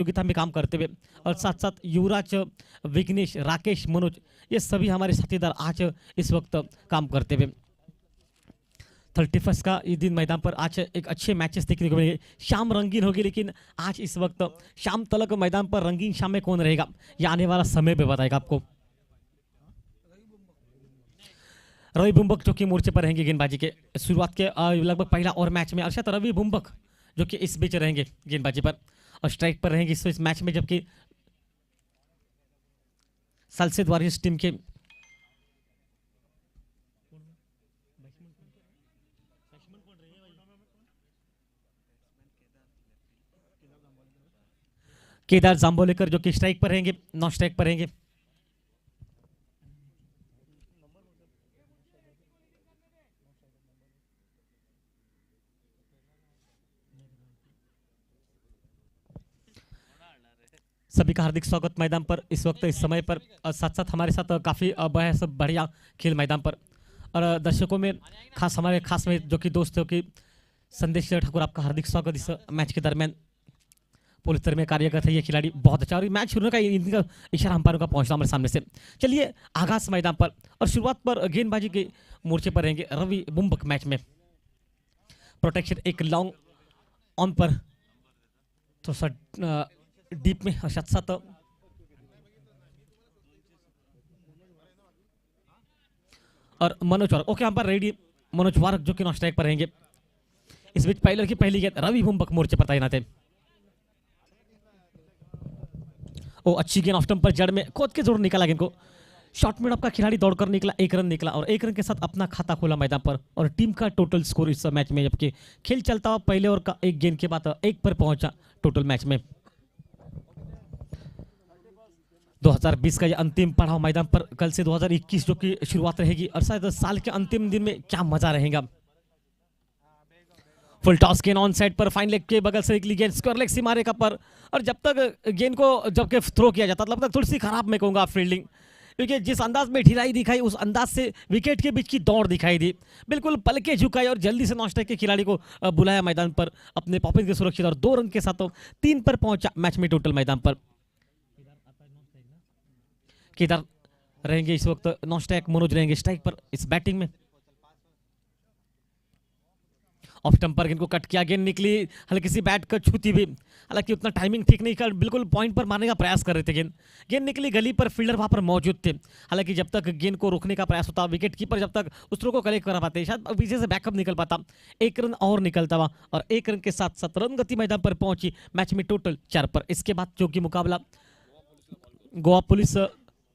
प्रतियोगिता में काम करते हुए और साथ साथ युवराज, विघ्नेश, राकेश, मनोज, ये सभी हमारे साथीदार आज इस वक्त काम करते हुए 31 का इस दिन मैदान पर आज एक अच्छे मैचेस देखने को मिलेंगे। शाम रंगीन होगी, लेकिन आज इस वक्त शाम तक मैदान पर रंगीन शाम में कौन रहेगा ये आने वाला समय पे बताएगा आपको। रवि बुम्बक जो कि मोर्चे पर रहेंगे गेंदबाजी के शुरुआत के लगभग पहला और मैच में। अर्थात रवि बुम्बक जो कि इस बीच रहेंगे गेंदबाजी पर और स्ट्राइक पर रहेंगे इस मैच में, जबकि सल्सेद वॉरियर्स टीम के केदार जांबोलेकर जो कि स्ट्राइक पर रहेंगे, नॉन स्ट्राइक पर रहेंगे। सभी का हार्दिक स्वागत मैदान पर इस वक्त इस समय पर। साथ साथ हमारे साथ काफ़ी बहस बढ़िया खेल मैदान पर और दर्शकों में खास हमारे खास में जो कि दोस्तों की संदेश ठाकुर, आपका हार्दिक स्वागत इस मैच के दरमियान। पुलिस तरह में कार्यरत है ये खिलाड़ी, बहुत अच्छा। और मैच शुरू का इनका इशारा अंपायरों का पहुंचना हमारे सामने से। चलिए आगाज मैदान पर और शुरुआत पर गेंदबाजी के मोर्चे पर रहेंगे रवि बुम्बक। मैच में प्रोटेक्शन एक लॉन्ग ऑन पर तो सर डीप में साथ और Manoj Warak, okay umpire ready. Manoj Warak जो कि नॉन स्ट्राइक पर रहेंगे। इस बीच पहले की पहली गेंद रवि बुम्बक मोर्चे पर तैनात है। ओ अच्छी गेंद ऑफ स्टंप पर जड़ में खोद के जोर निकाला गेंद को। शॉर्ट मिड ऑफ का खिलाड़ी दौड़कर निकला, एक रन निकला और एक रन के साथ अपना खाता खोला मैदान पर और टीम का टोटल स्कोर इस मैच में, जबकि खेल चलता हुआ पहले ओवर का एक गेंद के बाद एक पर पहुंचा टोटल मैच में। 2020 का ये अंतिम पड़ाव मैदान पर, कल से 2021 जो कि शुरुआत रहेगी और शायद साल के अंतिम दिन में क्या मजा रहेगा। फुल टॉस गेंद ऑन साइड पर, फाइन लेग के बगल से निकली गेंद स्क्वायर लेग सीमा रेखा पर और जब तक गेंद को जब थ्रो किया जाता तब तक थोड़ी सी खराब मैं कहूँगा फील्डिंग, क्योंकि जिस अंदाज में ढिलाई दिखाई उस अंदाज से विकेट के बीच की दौड़ दिखाई दी। बिल्कुल पलके झुकाई और जल्दी से नॉन स्ट्राइक के खिलाड़ी को बुलाया मैदान पर अपने पॉपिंग के सुरक्षित और 2 रन के साथ 3 पर पहुंचा मैच में टोटल मैदान पर। केदार रहेंगे इस वक्त नॉन स्ट्राइक, मनोज रहेंगे स्ट्राइक पर इस बैटिंग में। ऑफ स्टंप पर गेंद को कट किया, गेंद निकली हल्की सी बैट कर छूती भी, हालांकि उतना टाइमिंग ठीक नहीं कर, बिल्कुल पॉइंट पर मारने का प्रयास कर रहे थे। गेंद निकली गली पर, फील्डर वहां पर मौजूद थे। हालांकि जब तक गेंद को रोकने का प्रयास होता, विकेट कीपर जब तक उस थ्रो को कलेक्ट कर पाते, शायद पीछे से बैकअप निकल पाता, 1 रन और निकलता हुआ और 1 रन के साथ 7 रन गति मैदान पर पहुंची मैच में टोटल 4 पर। इसके बाद जो कि मुकाबला गोवा पुलिस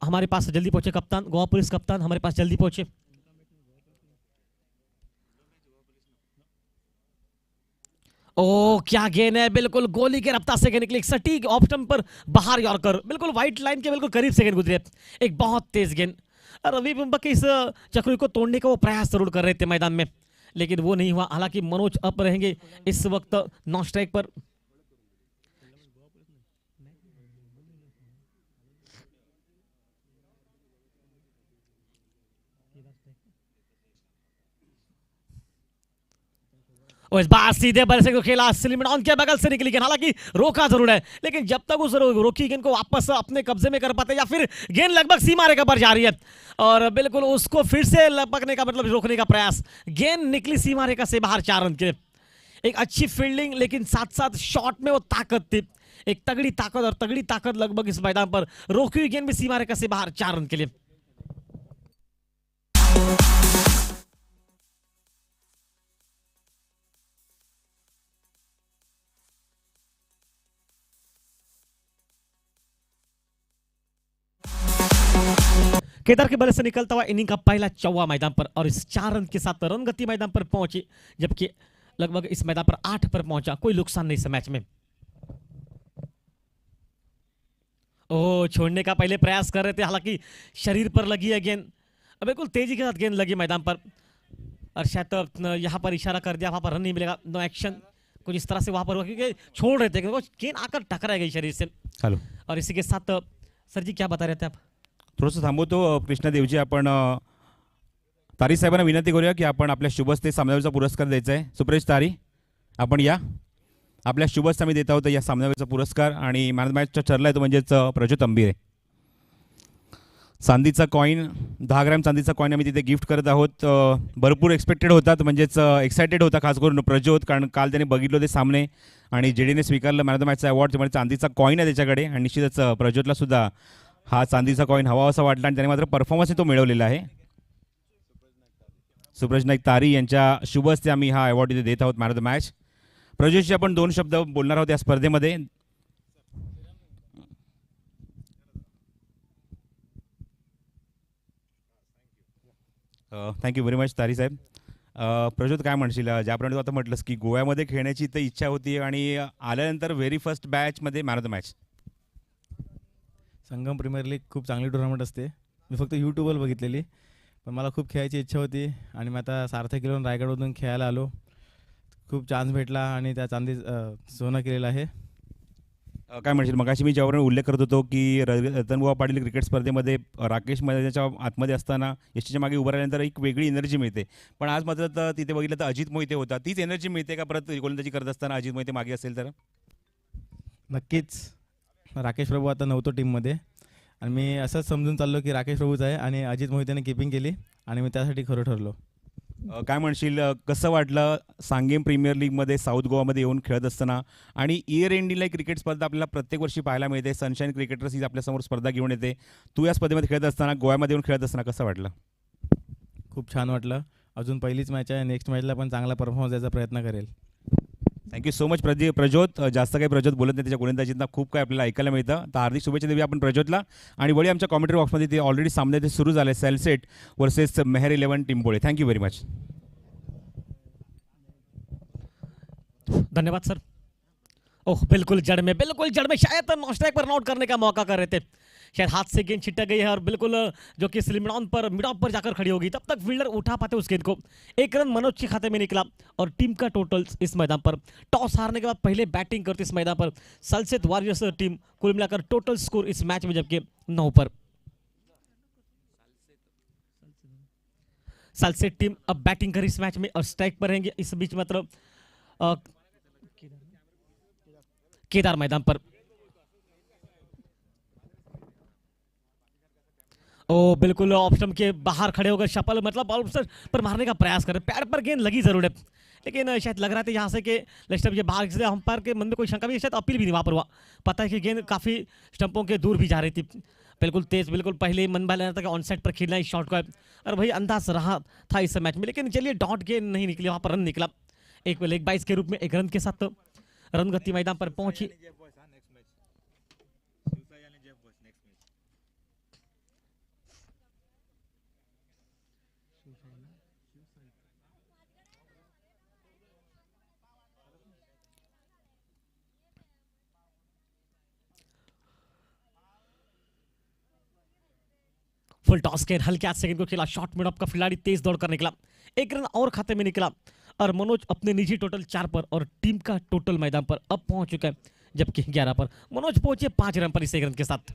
हमारे पास जल्दी पहुंचे, कप्तान गोवा पुलिस कप्तान हमारे पास जल्दी पहुंचे। ओ क्या गेंद है, बिल्कुल गोली के रफ्तार से निकली, सटीक ऑफ स्टंप पर बाहर यॉर्कर, बिल्कुल व्हाइट लाइन के बिल्कुल करीब से गेंद गुजरे, एक बहुत तेज गेंद। रवि बुम्बक इस चक्री को तोड़ने का वो प्रयास जरूर कर रहे थे मैदान में, लेकिन वो नहीं हुआ। हालांकि मनोज अप रहेंगे इस वक्त नॉन स्ट्राइक पर। और इस बार सीधे बल्ले से खेला, स्लिम ऑन के बगल से निकली गेंद, हालांकि रोका जरूर है, लेकिन जब तक उस रोकी गेंद को वापस अपने कब्जे में कर पाते या फिर गेंद लगभग सीमा रेखा पर जा रही है और बिल्कुल उसको फिर से लपकने का मतलब रोकने का प्रयास, गेंद निकली सीमा रेखा से बाहर 4 रन के। एक अच्छी फील्डिंग, लेकिन साथ साथ शॉट में वो ताकत थी, एक तगड़ी ताकत और तगड़ी ताकत लगभग इस मैदान पर, रोकी हुई गेंद भी सीमा रेखा से बाहर 4 रन के लिए। केदार के बल्ले से निकलता हुआ इनिंग का पहला चौवा मैदान पर और इस 4 रन के साथ रन गति मैदान पर पहुंची, जबकि लगभग इस मैदान पर 8 पर पहुंचा, कोई नुकसान नहीं इस मैच में। ओ छोड़ने का पहले प्रयास कर रहे थे, हालांकि शरीर पर लगी है गेंद, बिल्कुल तेजी के साथ गेंद लगी मैदान पर और शायद यहां पर इशारा कर दिया, वहां पर रन नहीं मिलेगा, नो एक्शन, कुछ इस तरह से वहां पर छोड़ रहे थे, गेंद आकर टकरा गई शरीर से। हेलो, और इसी के साथ सर जी क्या बता रहे थे आप? थोडंसं थांबवतो कृष्णादेवजी, आपण तारी साहेबांना विनंती करूया की आपण आपल्या शुभस्ते सामनावीरचा पुरस्कार द्यायचा आहे। सुप्रेश तारी, आपण या आपल्या शुभच आम्ही देत आहोत या सामन्यावरचा पुरस्कार आणि मॅन ऑफ द मॅचचा ठरला आहे तो म्हणजेच प्रज्योत अंबिरे. चांदीचा कॉईन 10 ग्रॅम चांदीचा कॉईन आम्ही तिथे गिफ्ट करत आहोत. भरपूर एक्सपेक्टेड होतात म्हणजेच एक्सायटेड होता खास करून प्रज्योत, कारण काल त्याने बघितलं ते सामने आणि जेडीने स्वीकारलं मॅन ऑफ द मॅचचा अवॉर्ड. त्यामुळे चांदीचा कॉईन आहे त्याच्याकडे आणि निश्चितच प्रज्योतला सुद्धा हा चांदीचा कॉईन हवा असा वाटला आणि त्याने मात्र परफॉर्मन्स तो मिळवलेला आहे. सुप्रज नाईक तारी यांच्या शुभ हस्ते आम्ही हा अवॉर्ड इथे देत आहोत मॅन ऑफ द मॅच. प्रज्योतशी आपण 2 शब्द बोलणार आहोत या स्पर्धेमध्ये. थँक्यू व्हेरी मच तारी साहेब. प्रज्योत काय म्हणशील, ज्याप्रमाणे तू आता म्हटलंस की गोव्यामध्ये खेळण्याची तर इच्छा होती आणि आल्यानंतर व्हेरी फर्स्ट बॅचमध्ये man of the match. Sangam premier league खूप चांगली टुर्नामेंट असते. मी फक्त यूट्यूबवर बघितलेली, पण मला खूप खेळायची इच्छा होती आणि मी आता सार्थक किलोन रायगडमधून खेळायला आलो. खूप चान्स भेटला आणि त्या चांदी सोनं केलेलं आहे. काय म्हणशील, मगाशी मी ज्यावर उल्लेख करत होतो की रतनबुवा पाटील क्रिकेट स्पर्धेमध्ये राकेश मैदानाच्या आतमध्ये असताना यशीच्या मागे उभं राहिल्यानंतर एक वेगळी एनर्जी मिळते, पण आज मात्र तर तिथे बघितलं तर अजित मोहिते होता. तीच एनर्जी मिळते का परत गोलंदाजी करत असताना अजित मोहिते मागे असेल तर? नक्कीच राकेश प्रभू आता नव्हतो टीममध्ये आणि मी असंच समजून चाललो की राकेश प्रभूच आहे आणि अजित मोहितेने किपिंग केली आणि मी त्यासाठी खरं ठरलो. काय म्हणशील, कसं वाटलं सांगेम प्रीमियर लीगमध्ये साऊथ गोवामध्ये येऊन खेळत असताना? आणि इयर एंडिंगला क्रिकेट स्पर्धा आपल्याला प्रत्येक वर्षी पाहायला मिळते. सनशाईन क्रिकेटर्स ही आपल्यासमोर स्पर्धा घेऊन येते. तू या स्पर्धेमध्ये खेळत असताना गोव्यामध्ये येऊन खेळत असताना कसं वाटलं? खूप छान वाटलं. अजून पहिलीच मॅच आहे, नेक्स्ट मॅचला पण चांगला परफॉर्मन्स द्यायचा प्रयत्न करेल. Thank you so much Prajyot. जास्त काही प्रज्योत बोलत नाही, त्याच्या गोलंदाजीतनं खूप काही आपल्याला ऐकायला मिळतं. तर हार्दिक शुभेच्छा देऊया आपण प्रज्योतला. आणि वळी आमच्या कॉमेंट्री बॉक्समध्ये ते ऑलरेडी सामने ते सुरू झाले, सेलसेट versus Mehar 11 Timbole. Thank you very much. धन्यवाद सर. ओह बिल्कुल जड़ में शायद नॉन स्ट्राइक पर नॉट करने का मौका कर रहे थे, शायद हाथ से गेंद छिटक गई है और बिल्कुल जो कि स्लिम डाउन पर मिड ऑफ पर जाकर खड़ी होगी, तब तक फील्डर उठा पाते उस गेंद को. 1 रन मनोज के खाते में निकला और टीम का टोटल इस मैदान पर टॉस हारने के बाद पहले बैटिंग करती इस मैदान पर सलसेट वॉरियर्स टीम. कुल मिलाकर टोटल स्कोर इस मैच में जबकि 9 पर. सलसेट टीम अब बैटिंग कर इस मैच में और स्ट्राइक पर रहेंगे. इस बीच मतलब केदार मैदान पर. ओ बिल्कुल ऑप्शन के बाहर खड़े होकर शपल मतलब ऑप्शन पर मारने का प्रयास कर रहे. पैड पर गेंद लगी जरूर है, लेकिन शायद लग रहा था यहाँ से कि लेफ्ट ये बाहर से अंपायर के मन में कोई शंका भी, शायद अपील भी नहीं वहाँ पर हुआ. पता है कि गेंद काफ़ी स्टंपों के दूर भी जा रही थी. बिल्कुल तेज, बिल्कुल पहले ही मन बहला था कि ऑन साइड पर खेलना इस शॉट को है और वही अंदाज रहा था इस मैच में. लेकिन चलिए डॉट गेंद नहीं निकली, वहाँ पर रन निकला. एक लेग बाइस के रूप में 1 रन के साथ रन गति मैदान पर पहुंची. फुल टॉस के हल्के हाथ सेकंड को खेला. शॉट मिड ऑफ का खिलाड़ी तेज दौड़कर निकला. 1 रन और खाते में निकला और मनोज अपने निजी टोटल 4 पर और टीम का टोटल मैदान पर अब पहुंच चुका है जबकि 11 पर. मनोज पहुंचे 5 रन पर इस 1 रन के साथ.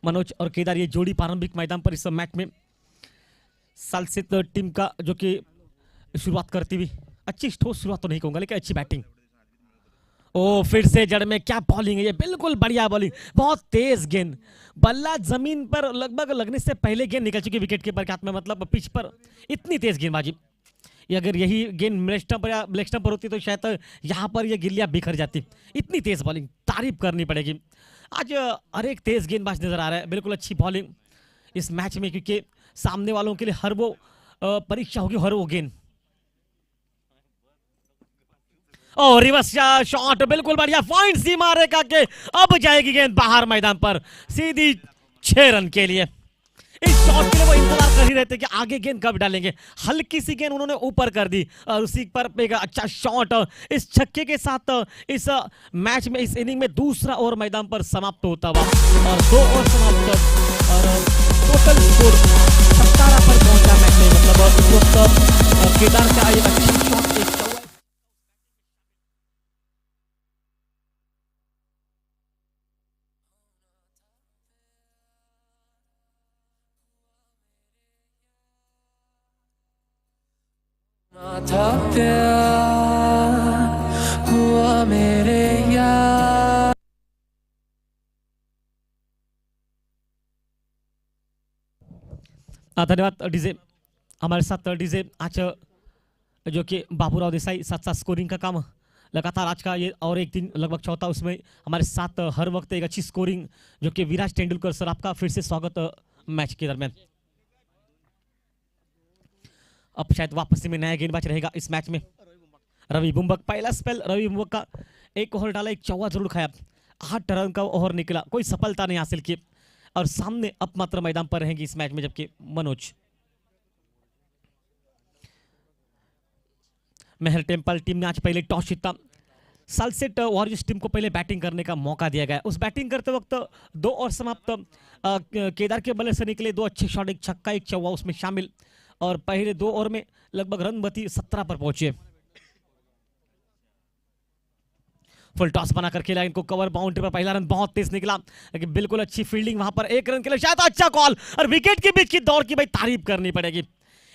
मनोज और केदार ये जोड़ी प्रारंभिक मैदान पर इस मैच में सलसेट टीम का जो कि शुरुआत करती हुई, अच्छी ठोस शुरुआत तो नहीं कहूंगा लेकिन अच्छी बैटिंग. ओ फिर से जड़ में क्या बॉलिंग है ये, बिल्कुल बढ़िया बॉलिंग. बहुत तेज गेंद, बल्ला जमीन पर लगभग लगने से पहले गेंद निकल चुकी विकेट कीपर के हाथ में, मतलब पिच पर इतनी तेज गेंदबाजी. अगर यही गेंद मिड स्टंप या लेग स्टंप पर होती तो शायद यहाँ पर ये गिल्लियाँ बिखर जाती. इतनी तेज बॉलिंग, तारीफ करनी पड़ेगी. आज हर एक तेज गेंदबाज नजर आ रहा है. बिल्कुल अच्छी बॉलिंग इस मैच में, क्योंकि सामने वालों के लिए हर वो परीक्षा होगी, हर वो गेंद. ओ रिवर्स शॉट, बिल्कुल बढ़िया पॉइंट सीमा रेखा के अब जाएगी गेंद बाहर मैदान पर सीधी 6 रन के लिए. इस शॉट के लिए वो इंतजार कर ही रहे थे कि आगे गेंद कब डालेंगे. हल्की सी गेंद उन्होंने ऊपर कर दी और उसी पर एक अच्छा शॉट. इस छक्के के साथ इस मैच में इस इनिंग में दूसरा ओवर मैदान पर समाप्त होता हुआ और 2 ओवर समाप्त और टोटल स्कोर 17 पर पहुंचा मैच में. मतलब इस वक्त केदार का एक अच्छा शॉट, एक था प्यार हुआ धन्यवाद डीजे। हमारे साथ डीजे आज जो कि बाबूराव देसाई साथ साथ स्कोरिंग का काम लगातार आज का ये और एक दिन लगभग चौथा, उसमें हमारे साथ हर वक्त एक अच्छी स्कोरिंग जो कि विराज तेंदुलकर सर, आपका फिर से स्वागत मैच के दरमियान। अब शायद वापसी में नया गेंदबाज रहेगा इस मैच में, रवि बुम्बक। पहला स्पेल रवि बुम्बक का, एक ओवर डाला, एक चौवा जरूर खाया, 8 रन का ओवर निकला, कोई सफलता नहीं हासिल की और सामने अब मात्र मैदान पर रहेंगे इस मैच में जबकि मनोज। मेहर टेम्पल टीम ने आज पहले टॉस जीता, सलसेट वॉरियर्स टीम को पहले बैटिंग करने का मौका दिया गया। उस बैटिंग करते वक्त 2 ओवर समाप्त, केदार के बल्ले से निकले 2 अच्छे शॉट, एक छक्का एक चौवा उसमें शामिल और पहले 2 ओवर में लगभग रन गति 17 पर पहुंचे। फुल टॉस बनाकर खेला, इनको कवर बाउंड्री पर पहला रन बहुत तेज निकला, लेकिन बिल्कुल अच्छी फील्डिंग वहां पर, 1 रन के लिए शायद अच्छा कॉल और विकेट के बीच की दौड़ की भाई तारीफ करनी पड़ेगी।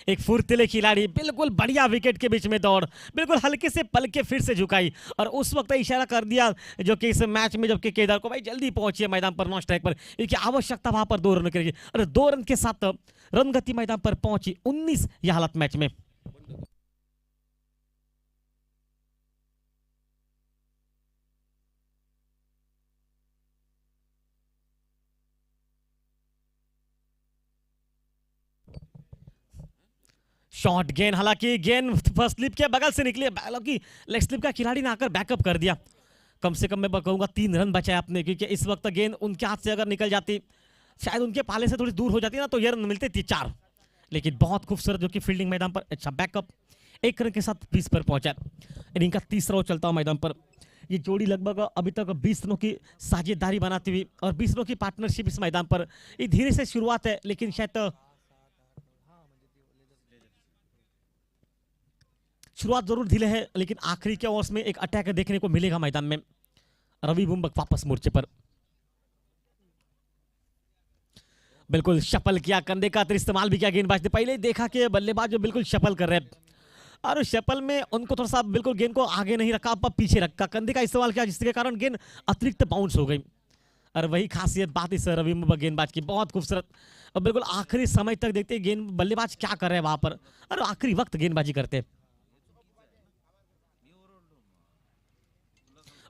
एक फुर्तीले खिलाड़ी, बिल्कुल बढ़िया विकेट के बीच में दौड़, बिल्कुल हल्के से पल के फिर से झुकाई और उस वक्त इशारा कर दिया जो कि इस मैच में जबकि केदार को भाई जल्दी पहुंचिए मैदान पर नॉन स्ट्राइक पर, क्योंकि आवश्यकता वहां पर 2 रन करेगी और 2 रन के साथ रन गति मैदान पर पहुंची 19 यह हालत मैच में। शॉट गेंद, हालांकि गेंद फर्स्ट स्लिप के बगल से निकली, हालांकि लेग स्लिप का खिलाड़ी ने आकर बैकअप कर दिया। कम से कम मैं कहूंगा 3 रन बचाए आपने, क्योंकि इस वक्त गेंद उनके हाथ से अगर निकल जाती, शायद उनके पाले से थोड़ी दूर हो जाती ना, तो ये रन मिलते थे 4। लेकिन बहुत खूबसूरत जो कि फील्डिंग मैदान पर, अच्छा बैकअप, 1 रन के साथ 20 पर पहुंचा। इनिंग का तीसरा ओवर चलता हुआ मैदान पर, ये जोड़ी लगभग अभी तक 20 रनों की साझेदारी बनाती हुई और 20 रनों की पार्टनरशिप इस मैदान पर, ये धीरे से शुरुआत है लेकिन शायद शुरुआत जरूर ढीले है, लेकिन आखिरी के ओवर्स में एक अटैक देखने को मिलेगा मैदान में। रवि बुम्बक वापस मोर्चे पर, बिल्कुल शफल किया, कंधे का इस्तेमाल भी किया गेंदबाज ने। पहले देखा कि बल्लेबाज जो बिल्कुल शफल कर रहे हैं और शफल में उनको थोड़ा सा बिल्कुल गेंद को आगे नहीं रखा, अब पीछे रखा, कंधे का इस्तेमाल किया, जिसके कारण गेंद अतिरिक्त बाउंस हो गई और वही खासियत बात इस रवि बुम्बक गेंदबाज की, बहुत खूबसूरत। और बिल्कुल आखिरी समय तक देखते हैं गेंद बल्लेबाज क्या कर रहे हैं वहां पर और आखिरी वक्त गेंदबाजी करते हैं।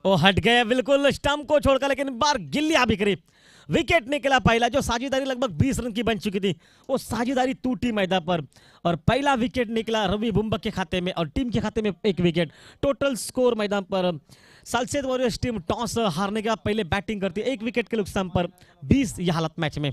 वो हट गए बिल्कुल स्टंप को छोड़कर, लेकिन बार गिल्ली आ भी करी, विकेट निकला पहला। जो साझेदारी लगभग 20 रन की बन चुकी थी, वो साझेदारी टूटी मैदान पर और पहला विकेट निकला रवि बुम्बक के खाते में और टीम के खाते में 1 विकेट। टोटल स्कोर मैदान पर सलसेट वॉरियर्स टीम टॉस हारने के बाद पहले बैटिंग करती है, 1 विकेट के नुकसान पर 20 यह हालत मैच में।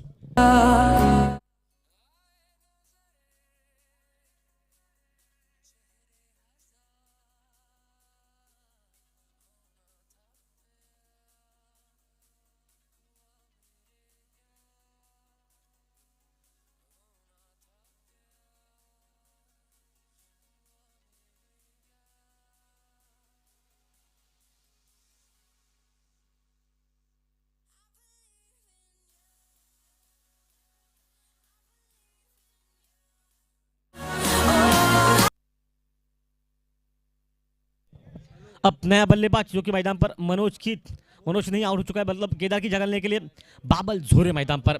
अब नया बल्लेबाज जो कि मैदान पर मनोज नहीं आउट हो चुका है, मतलब केदार की जगह लेने के लिए बाबल झोरे मैदान पर।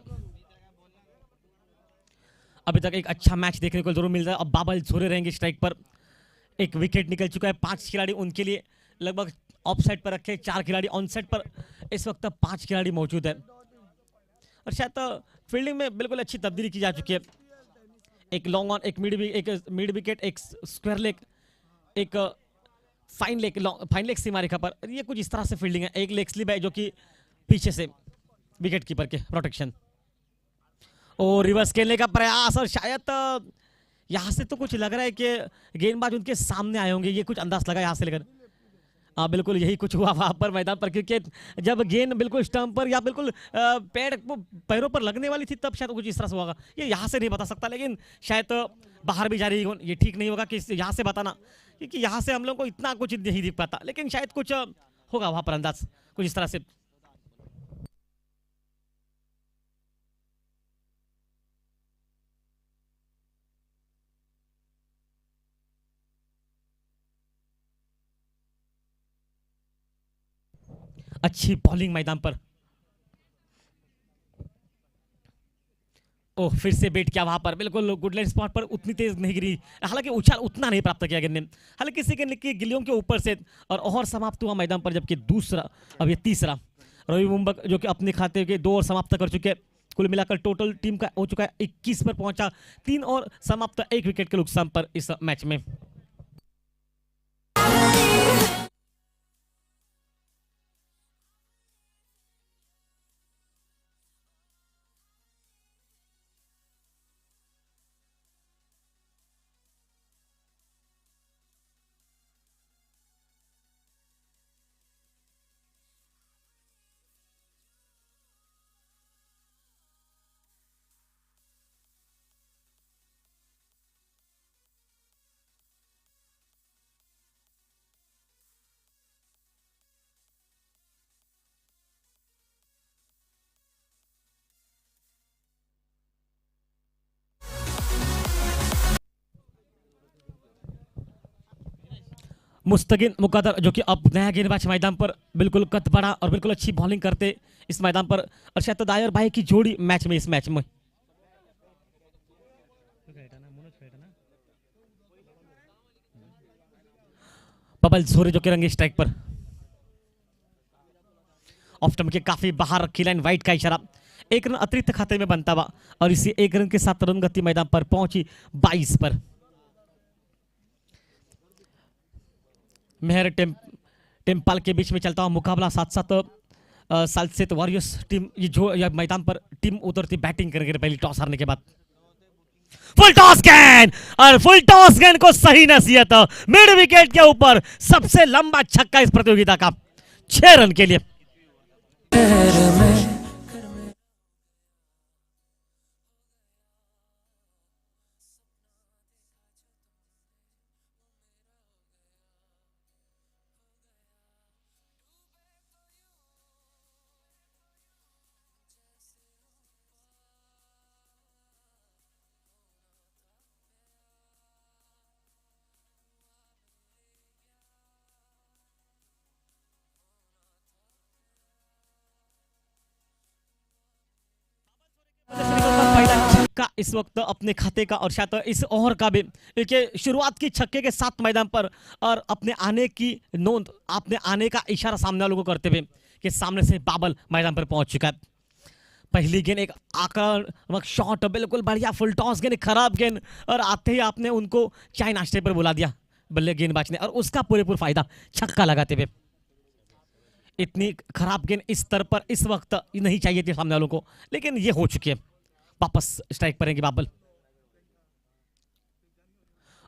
अभी तक एक अच्छा मैच देखने को जरूर मिल रहा है, अब बाबल झोरे रहेंगे स्ट्राइक पर। 1 विकेट निकल चुका है, 5 खिलाड़ी उनके लिए लगभग ऑफ साइड पर रखे, 4 खिलाड़ी ऑन साइड पर इस वक्त 5 खिलाड़ी मौजूद है और शायद फील्डिंग में बिल्कुल अच्छी तब्दीली की जा चुकी है। एक लॉन्ग ऑन, एक मिड विकेट, एक स्क्वायर लेग, एक फाइन लेग सीमा रेखा पर, ये कुछ इस तरह से फील्डिंग है। एक लेग स्लिप है जो कि पीछे से विकेट कीपर के प्रोटेक्शन और रिवर्स खेलने का प्रयास और शायद यहां से तो कुछ लग रहा है कि गेंदबाज उनके सामने आए होंगे, ये कुछ अंदाज लगा यहां से लेकर। हाँ बिल्कुल यही कुछ हुआ वहां पर मैदान पर, क्योंकि जब गेंद बिल्कुल स्टंप पर या बिल्कुल पैरों पर लगने वाली थी तब शायद कुछ इस तरह से होगा, ये यहाँ से नहीं बता सकता, लेकिन शायद बाहर भी जा रही ये ठीक नहीं होगा कि यहाँ से बताना, क्योंकि यहाँ से हम लोग को इतना कुछ नहीं दिख पाता, लेकिन शायद कुछ होगा वहां पर अंदाज कुछ इस तरह से। अच्छी बॉलिंग मैदान पर, ओह, फिर से बैट किया वहां पर, बिल्कुल गुडलैंड स्पॉट पर उतनी तेज नहीं गिरी, हालांकि उछाल उतना नहीं प्राप्त किया गेंद ने, हालांकि किसी गेंद की गिलियों के ऊपर से और ओवर समाप्त हुआ मैदान पर, जबकि दूसरा अब ये तीसरा रवि मुंबक जो कि अपने खाते के 2 ओवर समाप्त कर चुके हैं। कुल मिलाकर टोटल टीम का हो चुका है 21 पर पहुंचा, 3 और समाप्त 1 विकेट के नुकसान पर इस मैच में। मुस्तकिन मुकद्दर जो कि अब नया गेंदबाज मैदान पर, बिल्कुल कद बड़ा और बिल्कुल अच्छी बॉलिंग करते इस मैदान पर, और शायद दायर भाई की जोड़ी मैच में, इस मैच में पबल झोरे जो कि रंगे स्ट्राइक पर, ऑफ स्टंप के काफी बाहर रखी लाइन, वाइट का इशारा, 1 रन अतिरिक्त खाते में बनता हुआ और इसी 1 रन के साथ रन गति मैदान पर पहुंची 22 पर। मेहर टेम्पाल के बीच में चलता हुआ मुकाबला, साथ साथ सालसेत वॉरियर्स टीम, ये जो यह मैदान पर टीम उतरती बैटिंग करके पहली टॉस हारने के बाद। फुल टॉस गेंद, और फुल टॉस गेंद को सही नसीहत मिड विकेट के ऊपर, सबसे लंबा छक्का इस प्रतियोगिता का 6 रन के लिए। का इस वक्त अपने खाते का, और शायद इस ओवर का भी, देखिए शुरुआत की छक्के के साथ मैदान पर और अपने आने की नोंद, अपने आने का इशारा सामने वालों को करते हुए कि सामने से बाबल मैदान पर पहुंच चुका है। पहली गेंद एक आक्रामक शॉट, बिल्कुल बढ़िया फुल टॉस गेंद, खराब गेंद, और आते ही आपने उनको चाय नाश्ते पर बुला दिया बल्ले गेंदबाज ने, और उसका पूरेपूर फायदा छक्का लगाते हुए। इतनी खराब गेंद इस स्तर पर इस वक्त नहीं चाहिए थी सामने वालों को, लेकिन ये हो चुकी है। वापस स्ट्राइक पर रहेंगे बाबल।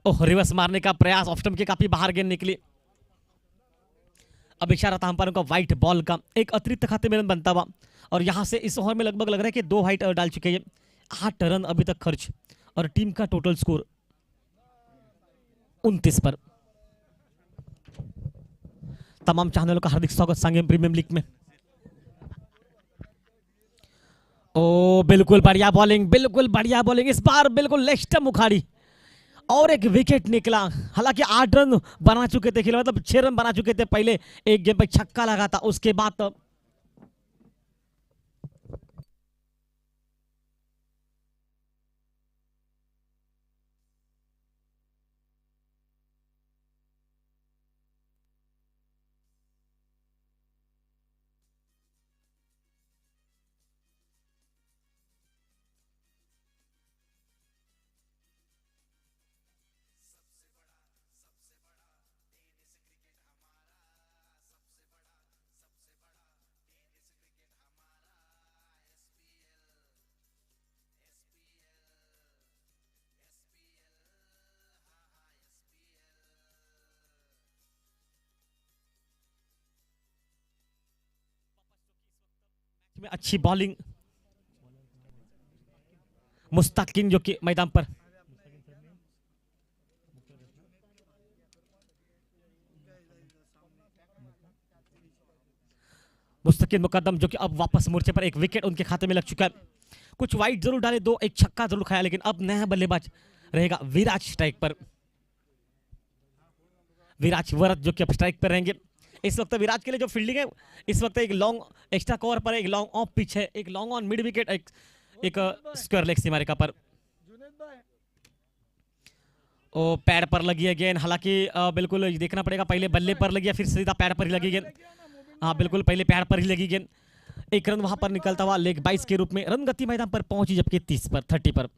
ओह, रिवर्स मारने का प्रयास, ऑफ स्टंप के काफी बाहर गेंद निकली। अब इशारा था अंपायरों का व्हाइट बॉल का, एक अतिरिक्त खाते में रन बनता हुआ, और यहां से इस ओवर में लगभग लग रहा है कि 2 व्हाइट डाल चुके हैं। 8 रन अभी तक खर्च, और टीम का टोटल स्कोर 29 पर। तमाम चैनलों का हार्दिक स्वागत सांगेम प्रीमियम लीग में। ओ, बिल्कुल बढ़िया बॉलिंग, बिल्कुल बढ़िया बॉलिंग, इस बार बिल्कुल लेग स्टंप उखाड़ी और एक विकेट निकला। हालांकि 8 रन बना चुके थे, मतलब 6 रन बना चुके थे पहले एक गेम पे छक्का लगा था, उसके बाद में अच्छी बॉलिंग, मुस्तकिन जो कि मैदान पर मुस्तकिन मुकद्दम जो कि अब वापस मोर्चे पर, एक विकेट उनके खाते में लग चुका है। कुछ वाइट जरूर डाले, 2 एक छक्का जरूर खाया, लेकिन अब नया बल्लेबाज रहेगा विराज स्ट्राइक पर। विराज वरत जो कि अब स्ट्राइक पर रहेंगे। इस वक्त विराज के लिए जो फील्डिंग है, इस वक्त एक लॉन्ग एक्स्ट्रा कवर पर, एक लॉन्ग ऑफ पिच है, एक लॉन्ग ऑन मिड विकेट, एक एक स्क्वायर लेग सीमा रेखा पर। ओ पैड पर लगी है गेंद, हालांकि बिल्कुल देखना पड़ेगा, पहले बल्ले पर लगी है फिर सीधा पैड पर ही लगी गेंद। हाँ बिल्कुल पहले पैड पर ही लगी गेंद। एक रन वहां पर निकलता हुआ लेग 22 के रूप में रन गति मैदान पर पहुंची, जबकि 30 पर।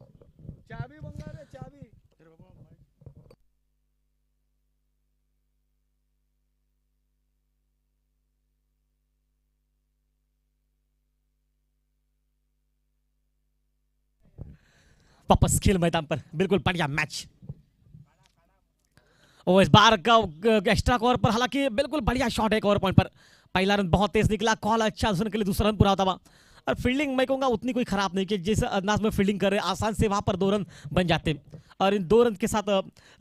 वापस खेल मैदान पर, बिल्कुल बढ़िया मैच। और इस बार का एक्स्ट्रा कवर पर हालांकि बिल्कुल बढ़िया शॉट है कवर पॉइंट पर। पहला रन बहुत तेज निकला, कॉल अच्छा सुनने के लिए दूसरा रन पूरा होता हुआ। और फील्डिंग मैं कहूंगा उतनी कोई खराब नहीं कि जिस अंदाज में फील्डिंग कर रहे आसान से वहां पर 2 रन बन जाते। और इन 2 रन के साथ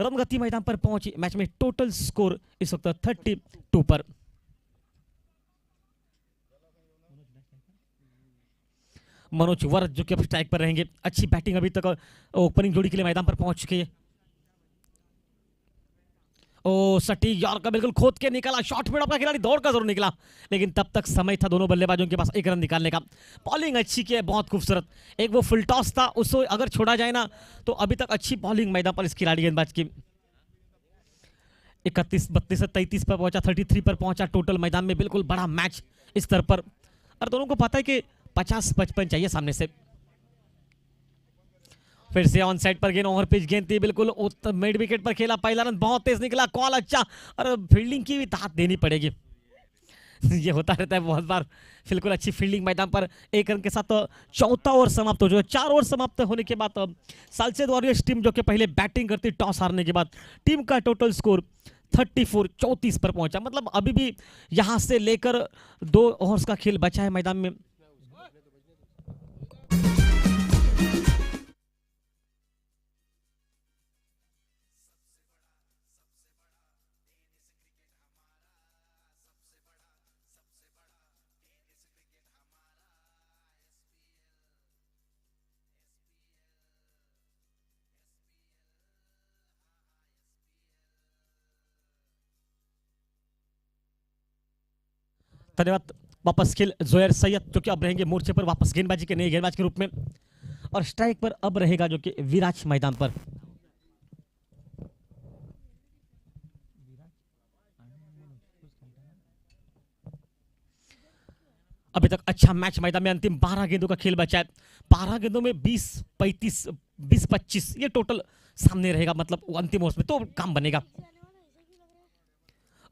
रन गति मैदान पर पहुंची। मैच में टोटल स्कोर इस वक्त 32 पर। मनोज वर्ध जो कि अब स्ट्राइक पर रहेंगे। अच्छी बैटिंग अभी तक ओपनिंग जोड़ी के लिए मैदान पर पहुंच चुकी है। ओ सटीक यॉर्कर बिल्कुल खोद के निकाला, शॉट में अपना खिलाड़ी दौड़ का जरूर निकला, लेकिन तब तक समय था दोनों बल्लेबाजों के पास 1 रन निकालने का। बॉलिंग अच्छी की है, बहुत खूबसूरत। एक वो फुल टॉस था, उसको अगर छोड़ा जाए ना तो अभी तक अच्छी बॉलिंग मैदान पर इस खिलाड़ी गेंदबाज की। 31 32 से 33 पर पहुंचा, 33 पर पहुंचा टोटल मैदान में। बिल्कुल बड़ा मैच इस स्तर पर, और दोनों को पता है कि 50-55 चाहिए सामने से। फिर से ऑन साइड पर गेंद, ओवर पिच गेंद थी, बिल्कुल मिड विकेट पर खेला। पहला रन बहुत तेज निकला, कॉल अच्छा, और फील्डिंग की भी दाद देनी पड़ेगी। ये होता रहता है बहुत बार। बिल्कुल अच्छी फील्डिंग मैदान पर। 1 रन के साथ चौथा ओवर समाप्त हो चुका। 4 ओवर समाप्त होने के बाद सालसेद वॉरियर्स टीम जो कि पहले बैटिंग करती, टॉस हारने के बाद टीम का टोटल स्कोर 34 पर पहुंचा। मतलब अभी भी यहां से लेकर 2 ओवर्स का खेल बचा है मैदान में। धन्यवाद। वापस खेल जोयर सैयद जो कि अब रहेंगे मोर्चे पर वापस गेंदबाजी के नए गेंदबाज के रूप में, और स्ट्राइक पर अब रहेगा जो कि विराज मैदान पर। अभी तक अच्छा मैच मैदान में, अंतिम 12 गेंदों का खेल बचा है। 12 गेंदों में 20-35 20-25 ये टोटल सामने रहेगा, मतलब अंतिम ओवर में तो काम बनेगा।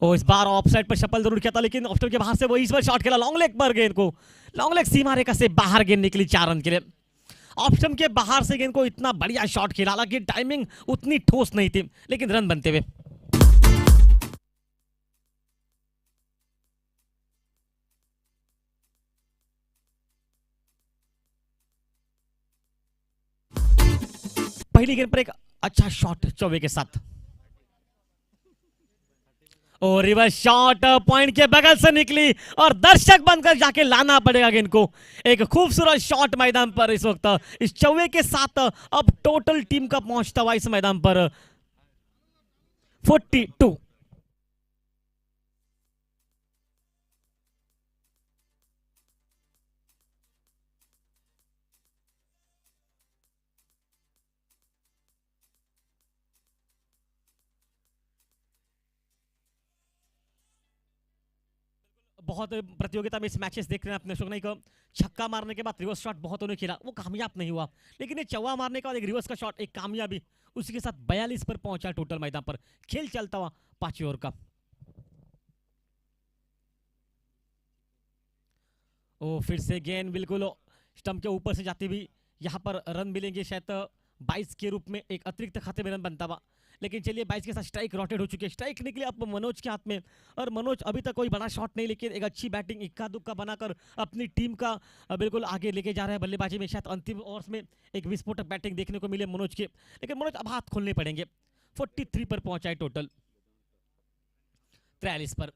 और इस बार ऑफ साइड पर शपल जरूर किया था, लेकिन ऑफ के बाहर से वो इस बार शॉट खेला लॉन्ग लेग पर, गेंद को लॉन्ग लेग सीमा रेखा से बाहर गेंद निकली 4 रन के लिए। ऑप्शन के बाहर से गेंद को इतना बढ़िया शॉट खेला, हालांकि टाइमिंग उतनी ठोस नहीं थी, लेकिन रन बनते हुए। पहली गेंद पर एक अच्छा शॉट चौबे के साथ, और रिवर्स शॉट पॉइंट के बगल से निकली, और दर्शक बनकर जाके लाना पड़ेगा गेंद को। एक खूबसूरत शॉट मैदान पर इस वक्त इस चौवे के साथ अब टोटल टीम का पहुंचता हुआ इस मैदान पर 42। बहुत प्रतियोगिता में इस मैचेस देख रहे हैं अपने शोक नहीं को, छक्का मारने के बाद रिवर्स शॉट बहुत उन्हें खेला, वो कामयाब नहीं हुआ, लेकिन ये चौवा मारने के बाद एक रिवर्स का शॉट, एक कामयाबी, उसी के साथ 42 पर पहुंचा टोटल मैदान पर। खेल चलता हुआ 5वें ओवर का। ओ फिर से गेंद बिल्कुल स्टंप के ऊपर से जाती हुई, यहां पर रन मिलेंगे शायद 22 के रूप में, एक अतिरिक्त खाते में रन बनता हुआ। लेकिन चलिए 22 के साथ स्ट्राइक रोटेट हो चुकी है, स्ट्राइक निकले अब मनोज के हाथ में, और मनोज अभी तक कोई बड़ा शॉट नहीं, लेकिन एक अच्छी बैटिंग इक्का दुक्का बनाकर अपनी टीम का बिल्कुल आगे लेके जा रहा है बल्लेबाजी में। शायद अंतिम ओवर्स में एक विस्फोटक बैटिंग देखने को मिले मनोज के, लेकिन मनोज अब हाथ खोलने पड़ेंगे। 43 पर पहुंचा है टोटल, 43 पर।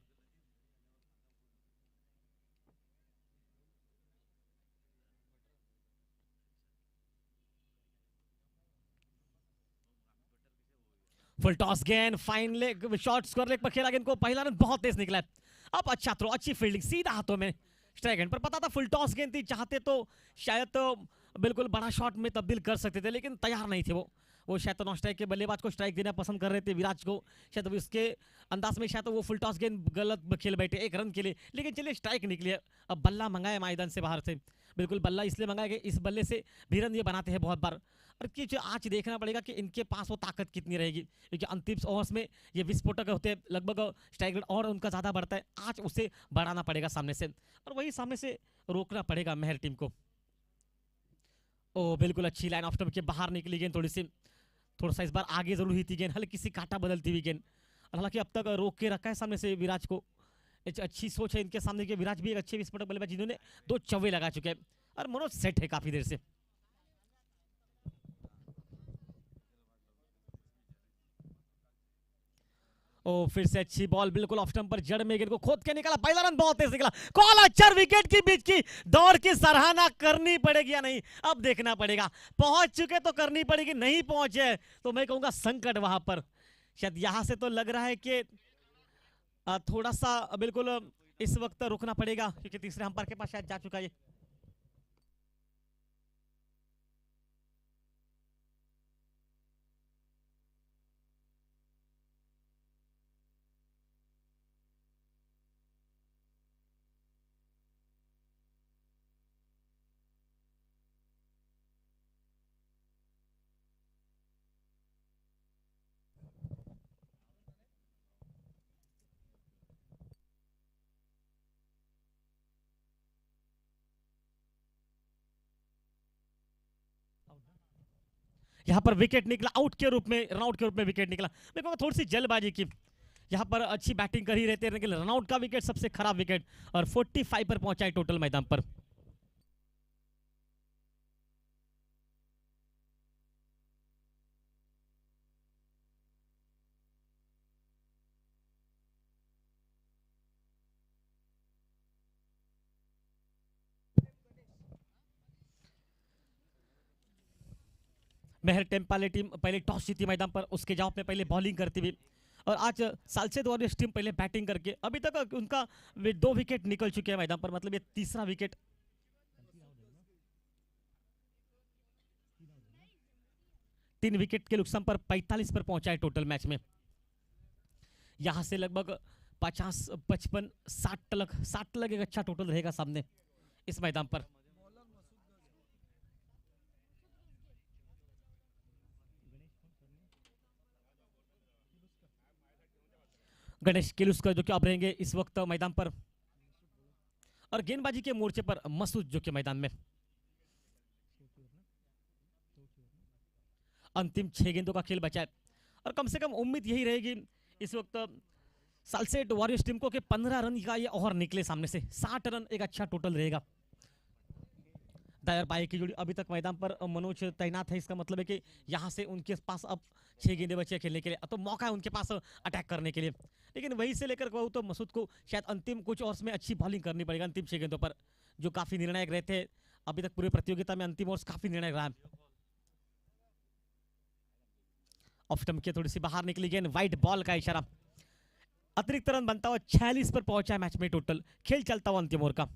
फुल टॉस गेंद, fine leg shot, square leg पर खेला गेंद को, पहला रन बहुत तेज निकला है। अब अच्छा थ्रो, अच्छी फील्डिंग, सीधा हाथों में स्ट्राइक हैंड पर पता था फुल टॉस गेंद थी, चाहते तो शायद तो बिल्कुल बड़ा शॉट में तब्दील कर सकते थे, लेकिन तैयार नहीं थे वो शायद तो नॉन स्ट्राइक के बल्लेबाज को स्ट्राइक देना पसंद कर रहे थे विराज को, शायद अभी उसके अंदाज में शायद तो वो फुल टॉस गेंद गलत खेल बैठे एक रन के लिए, लेकिन चलिए स्ट्राइक निकली है। अब बल्ला मंगाया मैदान से बाहर से, बिल्कुल बल्ला इसलिए मंगाया कि इस बल्ले से भी रन ये बनाते हैं बहुत बार, और कि जो आज देखना पड़ेगा कि इनके पास वो ताकत कितनी रहेगी, क्योंकि अंतिम ओवर्स में ये विस्फोटक होते हैं, लगभग स्ट्राइक रेट और उनका ज़्यादा बढ़ता है, आज उसे बढ़ाना पड़ेगा सामने से, और वही सामने से रोकना पड़ेगा मेहर टीम को। ओ बिल्कुल अच्छी लाइन ऑफ स्टंप के बाहर निकली गेंद, थोड़ा सा इस बार आगे जरूर हुई थी गेंद, हल्की सी काटा बदलती हुई गेंद, हालांकि अब तक रोक के रखा है सामने से विराज को। एक अच्छी सोच है इनके सामने के, विराज भी एक अच्छे विस्फोटक बल्लेबाज जिन्होंने 2 चौवे लगा चुके हैं, और मनोज सेट है काफी देर से। ओ फिर से अच्छी बॉल बिल्कुल ऑफ स्टंप पर जड़ में गेंद को खोद के निकाला, पहला रन बहुत तेज निकला, कॉल अच्छा, विकेट की बीच की दौड़ की सराहना करनी पड़ेगी या नहीं, अब देखना पड़ेगा, पहुंच चुके तो करनी पड़ेगी, नहीं पहुंचे तो मैं कहूंगा संकट वहां पर। शायद यहां से तो लग रहा है कि थोड़ा सा बिल्कुल इस वक्त रुकना पड़ेगा, क्योंकि तीसरे अंपायर के पास शायद जा चुका है। यहाँ पर विकेट निकला आउट के रूप में, रनआउट के रूप में विकेट निकला, मैं कहूँगा थोड़ी सी जल्दबाजी की, यहाँ पर अच्छी बैटिंग कर ही रहते हैं, लेकिन रनआउट का विकेट सबसे खराब विकेट, और 45 पर पहुंचा है टोटल मैदान पर। मेहर टेम्पाले टीम पहले टॉस जीती मैदान पर, उसके जवाब में पहले बॉलिंग करती हुई, और आज सालसेद वॉरियर्स टीम पहले बैटिंग करके, अभी तक उनका 2 विकेट निकल चुके हैं मैदान पर, मतलब ये तीसरा विकेट। तीन विकेट के नुकसान पर 45 पर पहुंचा है टोटल मैच में, यहां से लगभग 50, 55, 60 तक एक अच्छा टोटल रहेगा सामने इस मैदान पर। गणेश किलुस्कर जो कि अब रहेंगे इस वक्त मैदान पर, और गेंदबाजी के मोर्चे पर मसूद जो कि मैदान में। अंतिम 6 गेंदों का खेल बचा है, और कम से कम उम्मीद यही रहेगी इस वक्त सालसेट वॉरियर्स टीम को कि 15 रन का ये और निकले सामने से, 60 रन एक अच्छा टोटल रहेगा। दायर बाई की जोड़ी अभी तक मैदान पर मनोज तैनात है, इसका मतलब है कि यहां से उनके पास अब 6 गेंदे बचे खेलने के लिए, तो मौका है उनके पास अटैक करने के लिए, लेकिन वहीं से लेकर कहूँ तो मसूद को शायद अंतिम कुछ ओवर्स में अच्छी बॉलिंग करनी पड़ेगी अंतिम 6 गेंदों पर, जो काफी निर्णायक रहते हैं। अभी तक पूरी प्रतियोगिता में अंतिम ओवर्स काफी निर्णायक रहा। ऑफ स्टंप के थोड़ी सी बाहर निकली गेंद, वाइट बॉल का इशारा, अतिरिक्त रन बनता हुआ 46 पर पहुंचा है मैच में टोटल, खेल चलता हुआ अंतिम ओवर का।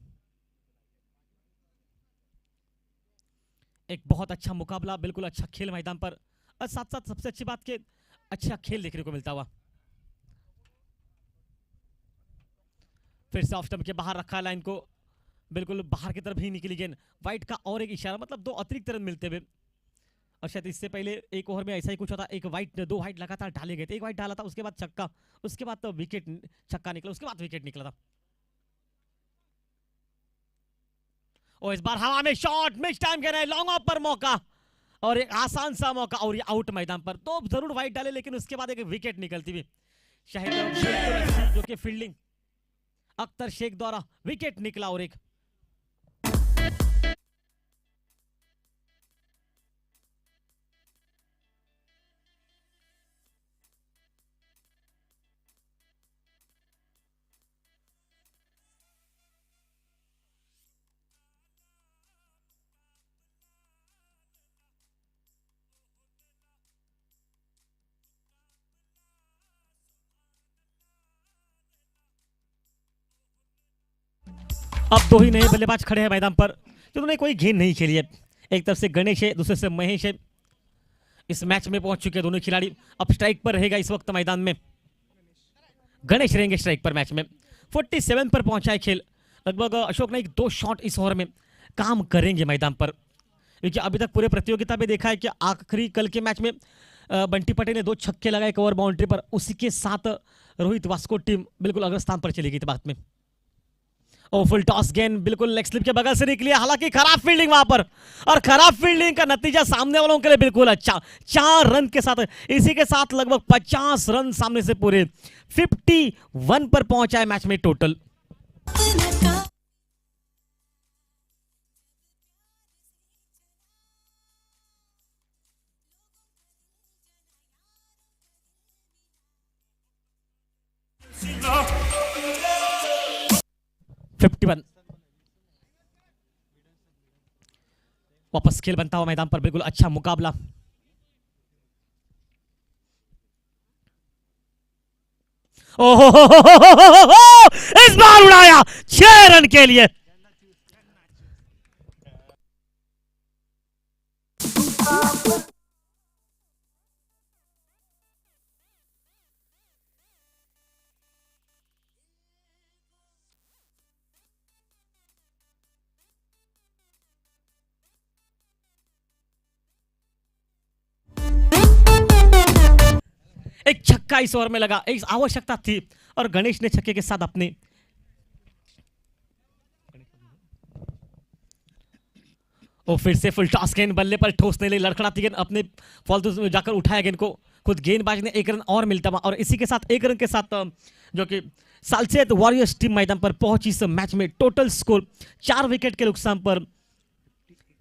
एक बहुत अच्छा मुकाबला, बिल्कुल अच्छा खेल मैदान पर, और साथ साथ सबसे अच्छी बात कि अच्छा खेल देखने को मिलता हुआ। फिर से ऑफ स्टंप के बाहर रखा लाइन को, बिल्कुल बाहर की तरफ ही निकली गेंद, वाइट का और एक इशारा, मतलब 2 अतिरिक्त रन मिलते हुए, और शायद इससे पहले एक ओवर में ऐसा ही कुछ होता, एक वाइट 2 वाइट लगातार डाले गए थे, एक वाइट डाला था उसके बाद छक्का, उसके बाद तो विकेट छक्का निकला, उसके बाद विकेट निकला था। और इस बार हवा में शॉट, मिस टाइम कह रहे हैं, लॉन्ग ऑफ पर मौका, और एक आसान सा मौका, और ये आउट मैदान पर, तो जरूर वाइट डाले, लेकिन उसके बाद एक विकेट निकलती हुई, शाहिद जो कि फील्डिंग अख्तर शेख द्वारा विकेट निकला, और एक अब दो ही नए बल्लेबाज खड़े हैं मैदान पर जिन्होंने कोई गेंद नहीं खेली है। एक तरफ से गणेश है, दूसरे से महेश है। इस मैच में पहुंच चुके दोनों खिलाड़ी। अब स्ट्राइक पर रहेगा इस वक्त मैदान में गणेश रहेंगे स्ट्राइक पर। मैच में 47 पर पहुंचा है खेल। लगभग अशोक नाइक 2 शॉट इस ओवर में काम करेंगे मैदान पर, क्योंकि अभी तक पूरे प्रतियोगिता में देखा है कि आखिरी कल के मैच में बंटी पटेल ने 2 छक्के लगाए एक ओवर बाउंड्री पर। उसी के साथ रोहित वास्को टीम बिल्कुल अग्र स्थान पर चली गई थी बाद में। और फुल टॉस गेंद बिल्कुल लेग स्लिप के बगल से निकली, हालांकि खराब फील्डिंग वहां पर, और खराब फील्डिंग का नतीजा सामने वालों के लिए बिल्कुल अच्छा। 4 रन के साथ, इसी के साथ लगभग 50 रन सामने से पूरे 51 पर पहुंचा है मैच में टोटल। वापस खेल बनता हुआ मैदान पर, बिल्कुल अच्छा मुकाबला। ओहो, इस बार उड़ाया 6 रन के लिए। एक छक्का इस ओवर में लगा, एक आवश्यकता थी, और गणेश ने छक्के के साथ अपने और फिर से फुल टॉस गेंद बल्ले पर ठोसने लिए लड़खड़ाती गेंद अपने फालतू में जाकर उठाया गेंद को। खुद गेंदबाज ने 1 रन और मिलता हुआ, और इसी के साथ 1 रन के साथ जो कि सालसेत वॉरियर्स टीम मैदान पर पहुंची इस मैच में। टोटल स्कोर 4 विकेट के नुकसान पर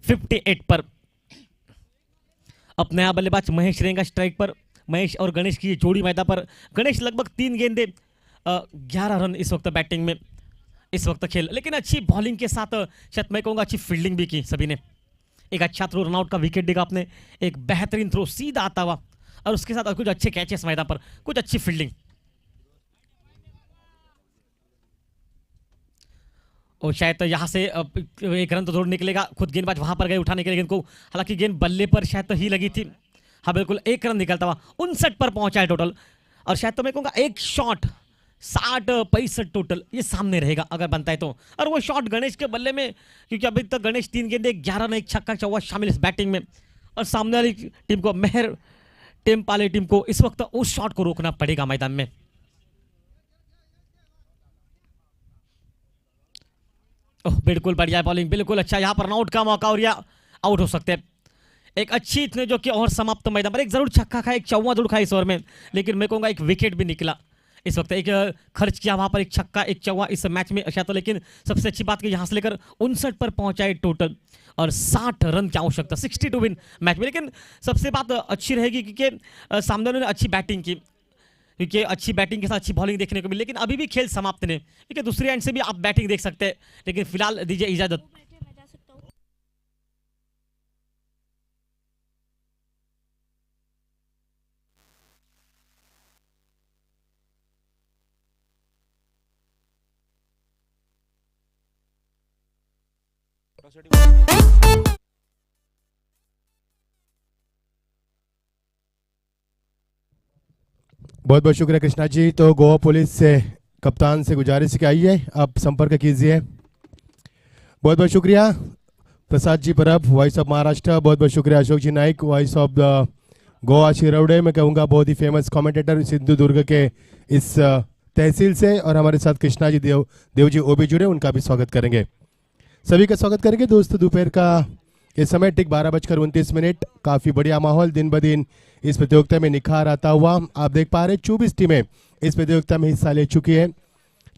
58 पर। अब नया बल्लेबाज महेश रहेगा स्ट्राइक पर। महेश और गणेश की जोड़ी मैदान पर। गणेश लगभग 3 गेंदे 11 रन इस वक्त बैटिंग में इस वक्त खेल, लेकिन अच्छी बॉलिंग के साथ शायद मैं कहूँगा अच्छी फील्डिंग भी की सभी ने। एक अच्छा थ्रो रनआउट का विकेट देगा आपने, एक बेहतरीन थ्रो सीधा आता हुआ, और उसके साथ कुछ अच्छे कैचेस मैदान पर, कुछ अच्छी फील्डिंग। और शायद यहां से 1 रन तो जरूर निकलेगा। खुद गेंदबाज वहां पर गए उठाने के लिए गेंद को, हालांकि गेंद बल्ले पर शायद तो ही लगी थी। हाँ बिल्कुल, 1 रन निकलता हुआ 59 पर पहुंचा है टोटल। और शायद तो मैं कहूँगा एक शॉट 60-65 टोटल ये सामने रहेगा अगर बनता है तो। और वो शॉट गणेश के बल्ले में, क्योंकि अभी तक गणेश 3 गेंदे 11 रन, 1 छक्का चौवा शामिल इस बैटिंग में। और सामने वाली टीम को, मेहर टेम्पाले टीम को इस वक्त उस शॉट को रोकना पड़ेगा मैदान में। बिल्कुल बढ़िया बॉलिंग, बिल्कुल अच्छा। यहाँ पर रनआउट का मौका और या आउट हो सकते हैं। एक अच्छी इतने जो कि और समाप्त मैदान पर, एक जरूर छक्का खाया, एक चौवा जरूर खाया इस ओवर में, लेकिन मैं कहूँगा एक विकेट भी निकला इस वक्त। एक खर्च किया वहां पर, एक छक्का एक चौवा इस मैच में अच्छा। तो लेकिन सबसे अच्छी बात कि यहाँ से लेकर 59 पर पहुंचा है टोटल, और 60 रन की आवश्यकता, 60 टू विन मैच में। लेकिन सबसे बात अच्छी रहेगी क्योंकि सामने ने अच्छी बैटिंग की, क्योंकि अच्छी बैटिंग के साथ अच्छी बॉलिंग देखने को मिली। लेकिन अभी भी खेल समाप्त नहीं, क्योंकि दूसरी एंड से भी आप बैटिंग देख सकते हैं। लेकिन फिलहाल दीजिए इजाजत। बहुत बहुत शुक्रिया कृष्णा जी। तो गोवा पुलिस से कप्तान से गुजारिश है कि आइए आप संपर्क कीजिए। बहुत बहुत शुक्रिया प्रसाद जी परब, वॉइस ऑफ महाराष्ट्र। बहुत बहुत शुक्रिया Ashok ji Naik, voice of the Goa Shirwade. मैं कहूँगा बहुत ही फेमस कमेंटेटर सिंधुदुर्ग के इस तहसील से। और हमारे साथ कृष्णा जी देव जी ओबी जुड़े, उनका भी स्वागत करेंगे। सभी का स्वागत करेंगे दोस्तों। दोपहर का ये समय ठीक 12:29। काफ़ी बढ़िया माहौल दिन ब दिन इस प्रतियोगिता में निखार आता हुआ आप देख पा रहे हैं। 24 टीमें इस प्रतियोगिता में हिस्सा ले चुकी है।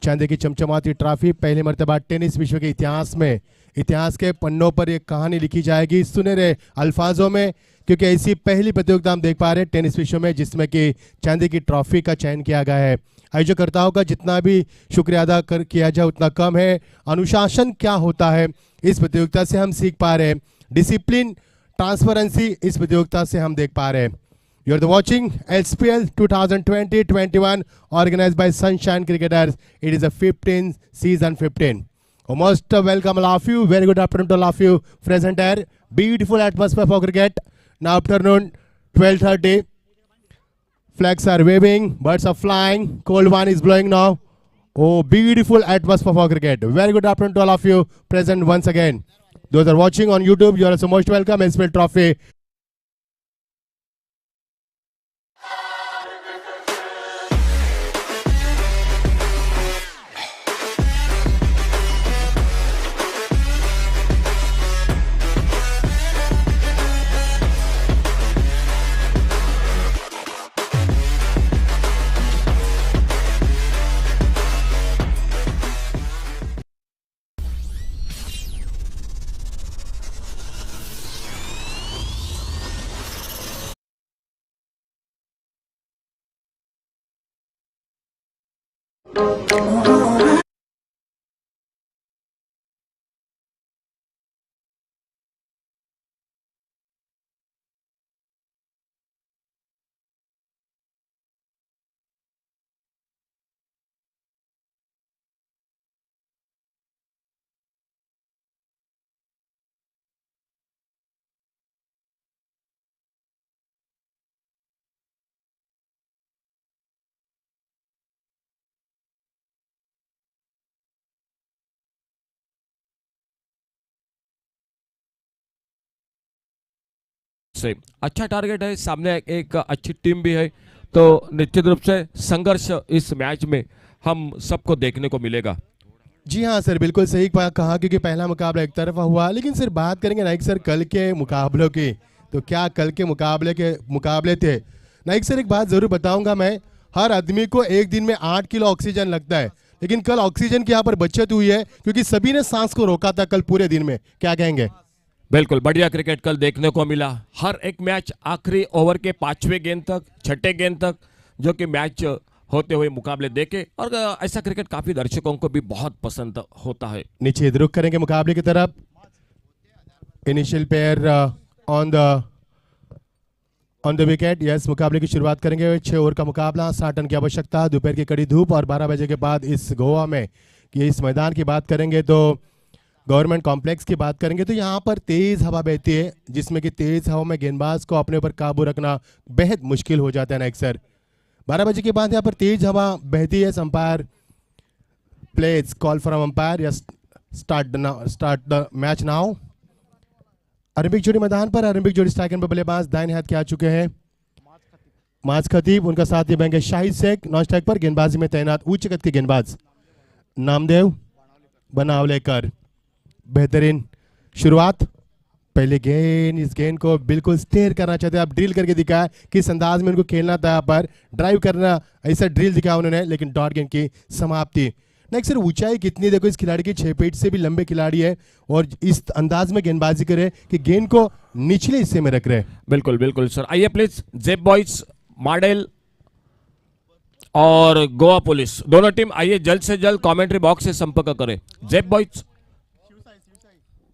चांदी की चमचमाती ट्रॉफी पहली मर्तबा टेनिस विश्व के इतिहास में, इतिहास के पन्नों पर एक कहानी लिखी जाएगी सुनहरे अल्फाजों में, क्योंकि ऐसी पहली प्रतियोगिता हम देख पा रहे हैं टेनिस विश्व में जिसमें कि चांदी की ट्रॉफी का चयन किया गया है। आयोजकर्ताओं का जितना भी शुक्रिया अदा किया जाए उतना कम है। अनुशासन क्या होता है इस प्रतियोगिता से हम सीख पा रहे हैं। डिसिप्लिन, ट्रांसपेरेंसी इस प्रतियोगिता से हम देख पा रहे हैं। You are watching SPL 2020-21 organized by Sunshine Cricketers. It is a 15 season 15. Most welcome all of you. Very good afternoon to all of you present here. Beautiful atmosphere for cricket. Now afternoon 12:30. Flags are waving, birds are flying, cold one is blowing now. Oh, beautiful atmosphere for cricket. Very good afternoon to all of you present once again. Those are watching on YouTube, you are also most welcome. SPL Trophy. से अच्छा target है, सामने एक अच्छी team भी है, तो निश्चित रूप से संघर्ष इस मैच में हम सबको देखने को मिलेगा। जी हाँ सर, बिल्कुल सही कहा, क्योंकि पहला मुकाबला एक तरफा हुआ। लेकिन सर बात करेंगे नाइक सर कल के मुकाबलों की, तो क्या कल के मुकाबले थे। नाइक सर एक बात ज़रूर बताऊंगा मैं, हर आदमी को एक दिन में 8 किलो ऑक्सीजन लगता है, लेकिन कल ऑक्सीजन की यहाँ पर बचत हुई है, क्योंकि सभी ने सांस को रोका था कल पूरे दिन में। क्या कहेंगे? बिल्कुल बढ़िया क्रिकेट कल देखने को मिला। हर एक मैच आखिरी ओवर के 5वें गेंद तक, 6ठे गेंद तक जो कि मैच होते हुए मुकाबले देखे, और ऐसा क्रिकेट काफी दर्शकों को भी बहुत पसंद होता है। नीचे रुख करेंगे मुकाबले की तरफ। Initial pair on the wicket. Yes, मुकाबले की शुरुआत करेंगे। 6 ओवर का मुकाबला, 60 रन की आवश्यकता, दोपहर की कड़ी धूप और 12 बजे के बाद इस गोवा में, कि इस मैदान की बात करेंगे तो गवर्नमेंट कॉम्प्लेक्स की बात करेंगे तो यहाँ पर तेज़ हवा बहती है, जिसमें कि तेज़ हवा में गेंदबाज को अपने ऊपर काबू रखना बेहद मुश्किल हो जाता है नाइक सर। 12 बजे के बाद यहाँ पर तेज़ हवा बहती है। Umpire please call from umpire या start the match now. Arabic जोड़ी मैदान पर, अरबिक जोड़ी स्ट्राइक पर बल्लेबाज दाहिने हाथ के आ चुके हैं माज खतीब, उनका साथी बनेंगे शाहिद शेख। नॉन स्ट्राइक पर गेंदबाजी में तैनात उच्च कद के गेंदबाज नामदेव बनावलेकर। बेहतरीन शुरुआत, पहले गेंद, इस गेंद को बिल्कुल स्टेयर करना चाहते हैं, आप ड्रिल करके दिखाया किस अंदाज में उनको खेलना था, यहाँ पर ड्राइव करना, ऐसा ड्रिल दिखाया उन्होंने, लेकिन डॉट गेंद की समाप्ति। नेक्स्ट सर ऊंचाई कितनी, देखो इस खिलाड़ी की 6 फीट से भी लंबे खिलाड़ी है, और इस अंदाज में गेंदबाजी करे कि गेंद को निचले हिस्से में रख रहे। बिल्कुल बिल्कुल सर। आइए प्लीज, जेब बॉयज मॉडल और गोवा पुलिस दोनों टीम आइए जल्द से जल्द कमेंट्री बॉक्स से संपर्क करें। जेब बॉयज,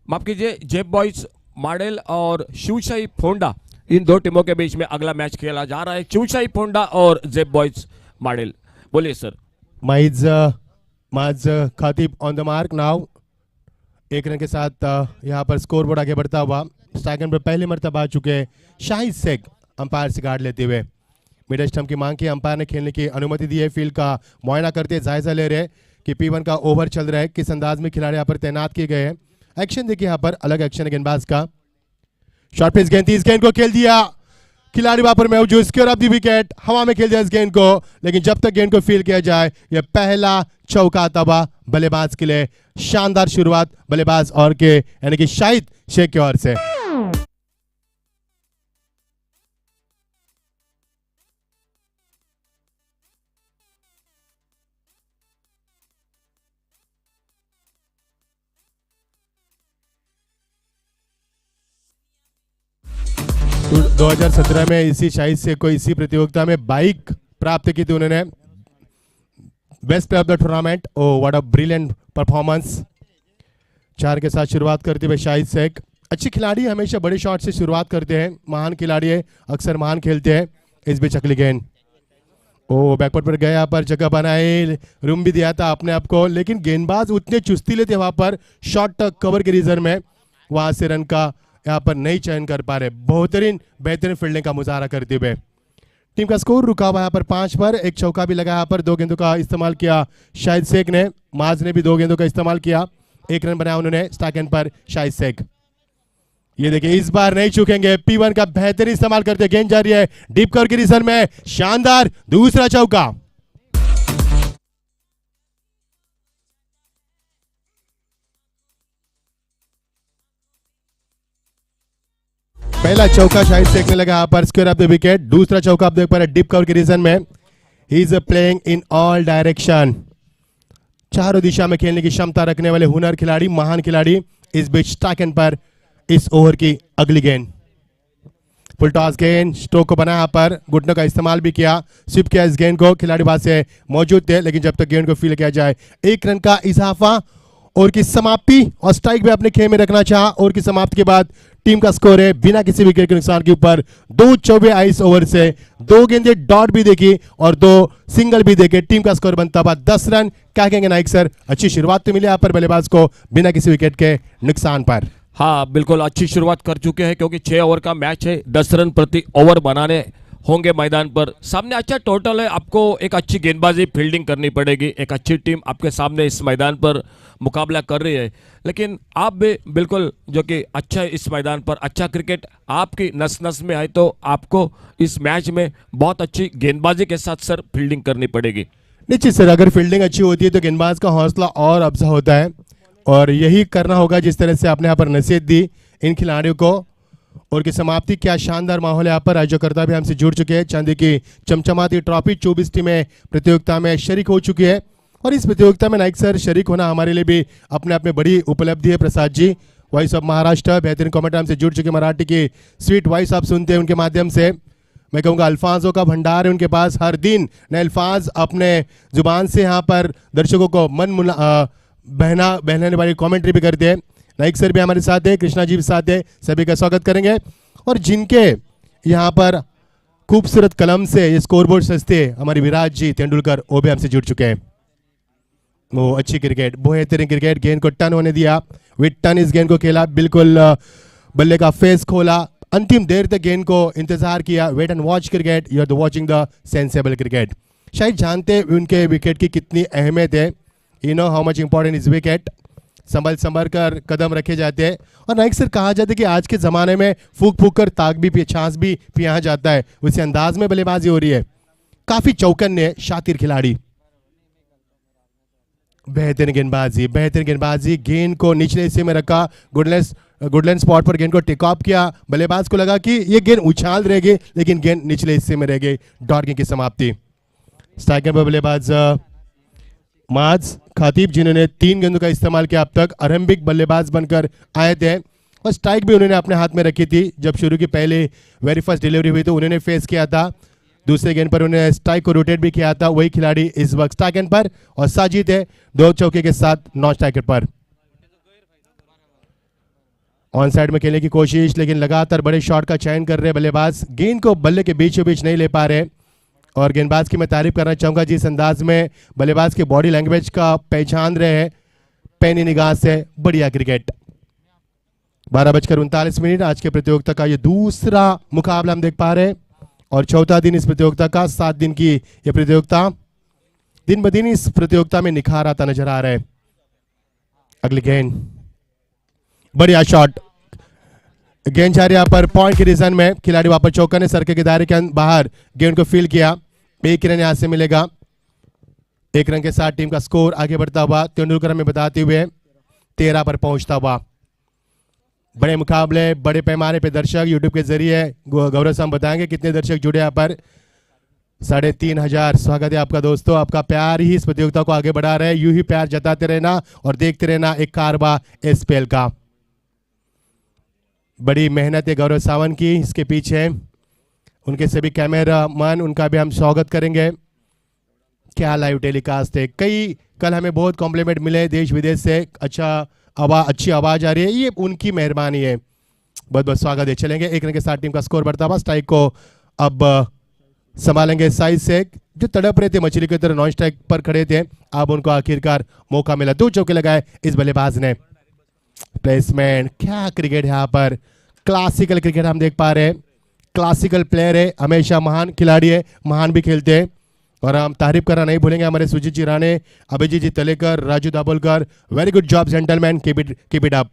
माफ कीजिए, जेब बॉयज मॉडल और शिवशाही फोंडा, इन 2 टीमों के बीच में अगला मैच खेला जा रहा है। शिवशाही फोंडा और जेब बॉयज मॉडल, बोलिए sir. Maaz Khatib on the mark now. 1 run के साथ यहाँ पर स्कोर बोर्ड आगे बढ़ता हुआ। स्ट्राइक पर पहले मरतबा आ चुके हैं शाहिद शेख, अंपायर से गार्ड लेते हुए। मिड स्टंप की मांग की, अंपायर ने खेलने की अनुमति दी है। फील्ड का मुआयना करते, जायजा ले रहे कि P1 का ओवर चल रहा है, किस अंदाज में खिलाड़ी यहाँ पर तैनात किए गए हैं। एक्शन देखिए, यहाँ पर अलग एक्शन है गेंदबाज का। शॉर्ट पिच गेंद थी, इस गेंद को खेल दिया खिलाड़ी वहां पर मौजूद, स्क्योर ऑफ द विकेट, हवा में खेल दिया इस गेंद को, लेकिन जब तक गेंद को फील किया जाए, यह पहला चौका तबा बल्लेबाज के लिए। शानदार शुरुआत बल्लेबाज और के यानी कि शाहिद शेख की ओर से। तो 2017 में इसी शाहिद शेख को इसी प्रतियोगिता में बाइक प्राप्त की थी उन्होंने, best player of the tournament. Oh what a brilliant performance. 4 के साथ शुरुआत करते हुए शाहिद शेख, अच्छी खिलाड़ी, हमेशा बड़े शॉट से शुरुआत करते हैं, महान खिलाड़ी है, अक्सर महान खेलते हैं। इस बीच अगली गेंद, ओ बैकवर्ड पर गए, यहाँ पर जगह बनाए, रूम भी दिया था अपने आप को, लेकिन गेंदबाज उतने चुस्तीले थे वहां पर शॉट कवर के रीजन में, वहां से रन का यहाँ पर नहीं चयन कर पा रहे। बेहतरीन फील्डिंग का मुजाहरा करते हुए टीम का स्कोर रुका हुआ यहाँ पर 5 पर। एक चौका भी लगा यहाँ पर, 2 गेंदों का इस्तेमाल किया शाहिद शेख ने, माज ने भी 2 गेंदों का इस्तेमाल किया, 1 रन बनाया उन्होंने स्ट्राइक एंड पर शाहिद शेख। ये देखिए इस बार नहीं चूकेंगे, P1 का बेहतरीन इस्तेमाल करते, गेंद जा रही है डीप कवर के रीजन में, शानदार दूसरा चौका। पहला चौका शाहिद शेख ने लगा यहाँ पर, स्क्वायर ऑफ द विकेट। दूसरा चौका आप देख पा रहे डीप कवर के रीजन में। He is playing in all direction, चारों दिशा में खेलने की क्षमता रखने वाले हुनर खिलाड़ी, महान खिलाड़ी। इस बीच स्ट्राइक एंड पर इस ओवर की अगली गेंद, फुल टॉस गेंद, स्ट्रोक को बनाया पर, घुटनों का इस्तेमाल भी किया, स्विप किया इस गेंद को, खिलाड़ी वहां से मौजूद थे, लेकिन जब तक गेंद को फील किया जाए 1 रन का इजाफा। ओवर की समाप्ति और स्ट्राइक भी अपने खेमे में रखना चाहा। ओवर की समाप्ति के बाद टीम का स्कोर है बिना किसी विकेट के नुकसान के ऊपर 2 चौबे 22 ओवर से 2 गेंदें डॉट भी देखी और 2 सिंगल भी देखे, टीम का स्कोर बनता हुआ 10 रन। क्या कहेंगे नाइक सर, अच्छी शुरुआत तो मिली यहाँ पर बल्लेबाज को बिना किसी विकेट के नुकसान पर। हाँ बिल्कुल अच्छी शुरुआत कर चुके हैं, क्योंकि 6 ओवर का मैच है, 10 रन प्रति ओवर बनाने होंगे मैदान पर। सामने अच्छा टोटल है, आपको एक अच्छी गेंदबाजी फील्डिंग करनी पड़ेगी। एक अच्छी टीम आपके सामने इस मैदान पर मुकाबला कर रही है, लेकिन आप भी बिल्कुल जो कि अच्छा इस मैदान पर, अच्छा क्रिकेट आपकी नस नस में है, तो आपको इस मैच में बहुत अच्छी गेंदबाजी के साथ सर फील्डिंग करनी पड़ेगी। निश्चित सर, अगर फील्डिंग अच्छी होती है तो गेंदबाज का हौसला और अफजा होता है, और यही करना होगा जिस तरह से आपने यहाँ पर नसीहत दी इन खिलाड़ियों को। और की समाप्ति, क्या शानदार माहौल है यहाँ पर। आयोजकर्ता भी हमसे जुड़ चुके हैं, चांदी की चमचमाती ट्रॉफी 24 टीमें प्रतियोगिता में शरीक हो चुकी है, और इस प्रतियोगिता में नाइक सर शरीक होना हमारे लिए भी अपने आप में बड़ी उपलब्धि है। प्रसाद जी, वॉइस ऑफ महाराष्ट्र, बेहतरीन कमेंट हमसे जुड़ चुके, मराठी की स्वीट वॉइस आप सुनते हैं उनके माध्यम से। मैं कहूँगा अल्फाजों का भंडार है उनके पास, हर दिन नए अल्फाज अपने जुबान से यहाँ पर दर्शकों को बहलाने वाली कमेंट्री भी करते हैं। नाइक सर भी हमारे साथ है, कृष्णा जी भी साथ है, सभी का स्वागत करेंगे। और जिनके यहाँ पर खूबसूरत कलम से ये स्कोरबोर्ड सजते हमारे विराट जी तेंदुलकर, वो भी हमसे जुड़ चुके हैं। वो अच्छी क्रिकेट, बेहतरीन क्रिकेट, गेंद को टर्न होने दिया, विद टर्न इस गेंद को खेला, बिल्कुल बल्ले का फेस खोला, अंतिम देर तक गेंद को इंतजार किया। Wait and watch cricket, you are watching the sensible cricket. शायद जानते उनके विकेट की कितनी अहमियत है, you know how much important is wicket. संभल कर कदम रखे जाते हैं, और नाइक सर कहा जाता है कि आज के ज़माने में फूक फूक कर ताक भी छाछ भी पिया जाता है, उसी अंदाज में बल्लेबाजी हो रही है। काफ़ी चौकन्ने शातिर खिलाड़ी, बेहतरीन गेंदबाजी, गेंद को निचले हिस्से में रखा, गुडलैंड स्पॉट पर गेंद को टेक ऑफ किया। बल्लेबाज को लगा कि ये गेंद उछाल रहेगी, लेकिन गेंद निचले हिस्से में रह गई। डॉट गेंद की समाप्ति। स्ट्राइकर पर बल्लेबाज माज खातिब, जिन्होंने 3 गेंदों का इस्तेमाल किया अब तक, आरंभिक बल्लेबाज बनकर आए थे, और स्ट्राइक भी उन्होंने अपने हाथ में रखी थी। जब शुरू की पहले वेरी फर्स्ट डिलीवरी हुई तो उन्होंने फेस किया था, दूसरे गेंद पर उन्होंने स्ट्राइक को रोटेट भी किया था। वही खिलाड़ी इस वक्त स्ट्राइक एंड पर, और साजिद है 2 चौके के साथ नॉन स्ट्राइकर पर। ऑन साइड में खेलने की कोशिश, लेकिन लगातार बड़े शॉट का चयन कर रहे बल्लेबाज, गेंद को बल्ले के बीचों बीच नहीं ले पा रहे। और गेंदबाज की मैं तारीफ करना चाहूँगा जिस अंदाज में बल्लेबाज के बॉडी लैंग्वेज का पहचान रहे हैं, पैनी निगाह से बढ़िया क्रिकेट। 12:39 आज के प्रतियोगिता का ये दूसरा मुकाबला हम देख पा रहे हैं, और चौथा दिन इस प्रतियोगिता का। 7 दिन की ये प्रतियोगिता, दिन ब दिन इस प्रतियोगिता में निखार आता नजर आ रहा है। अगली गेंद, बढ़िया शॉट, गेंद जा रही यहाँ पर पॉइंट के रीजन में, खिलाड़ी वापस चौका ने सर्कल के दायरे के बाहर गेंद को फील किया। 1 रन यहां से मिलेगा। 1 रन के साथ टीम का स्कोर आगे बढ़ता हुआ तेंदुलकर हमें बताते हुए 13 पर पहुंचता हुआ। बड़े मुकाबले, बड़े पैमाने पे दर्शक यूट्यूब के जरिए, गौरव साहब बताएंगे कितने दर्शक जुड़े यहाँ पर। 3,500 स्वागत है आपका दोस्तों, आपका प्यार ही इस प्रतियोगिता को आगे बढ़ा रहे हैं। यूं ही प्यार जताते रहना और देखते रहना एक कारवा SPL का। बड़ी मेहनत है गौरव सावंत की इसके पीछे, उनके सभी कैमरामैन, उनका भी हम स्वागत करेंगे। क्या लाइव टेलीकास्ट है, कल हमें बहुत कॉम्प्लीमेंट मिले देश विदेश से, अच्छी आवाज़ आ रही है, ये उनकी मेहरबानी है, बहुत बहुत स्वागत है। चलेंगे 1 रन के साथ टीम का स्कोर बढ़ता हुआ। स्ट्राइक को अब संभालेंगे साइज शेख जो तड़प रहे थे मछली की तरह नॉन स्ट्राइक पर खड़े थे। अब उनको आखिरकार मौका मिला, 2 चौके लगाए इस बल्लेबाज ने। प्लेसमेंट, क्या क्रिकेट यहाँ पर, क्लासिकल क्रिकेट हम देख पा रहे हैं। क्लासिकल प्लेयर है, हमेशा महान खिलाड़ी है, महान भी खेलते हैं। और हम तारीफ करना नहीं भूलेंगे हमारे Sujit ji Rane, Abhijit ji Talekar, Raju Dabholkar, very good job gentleman, keep it up.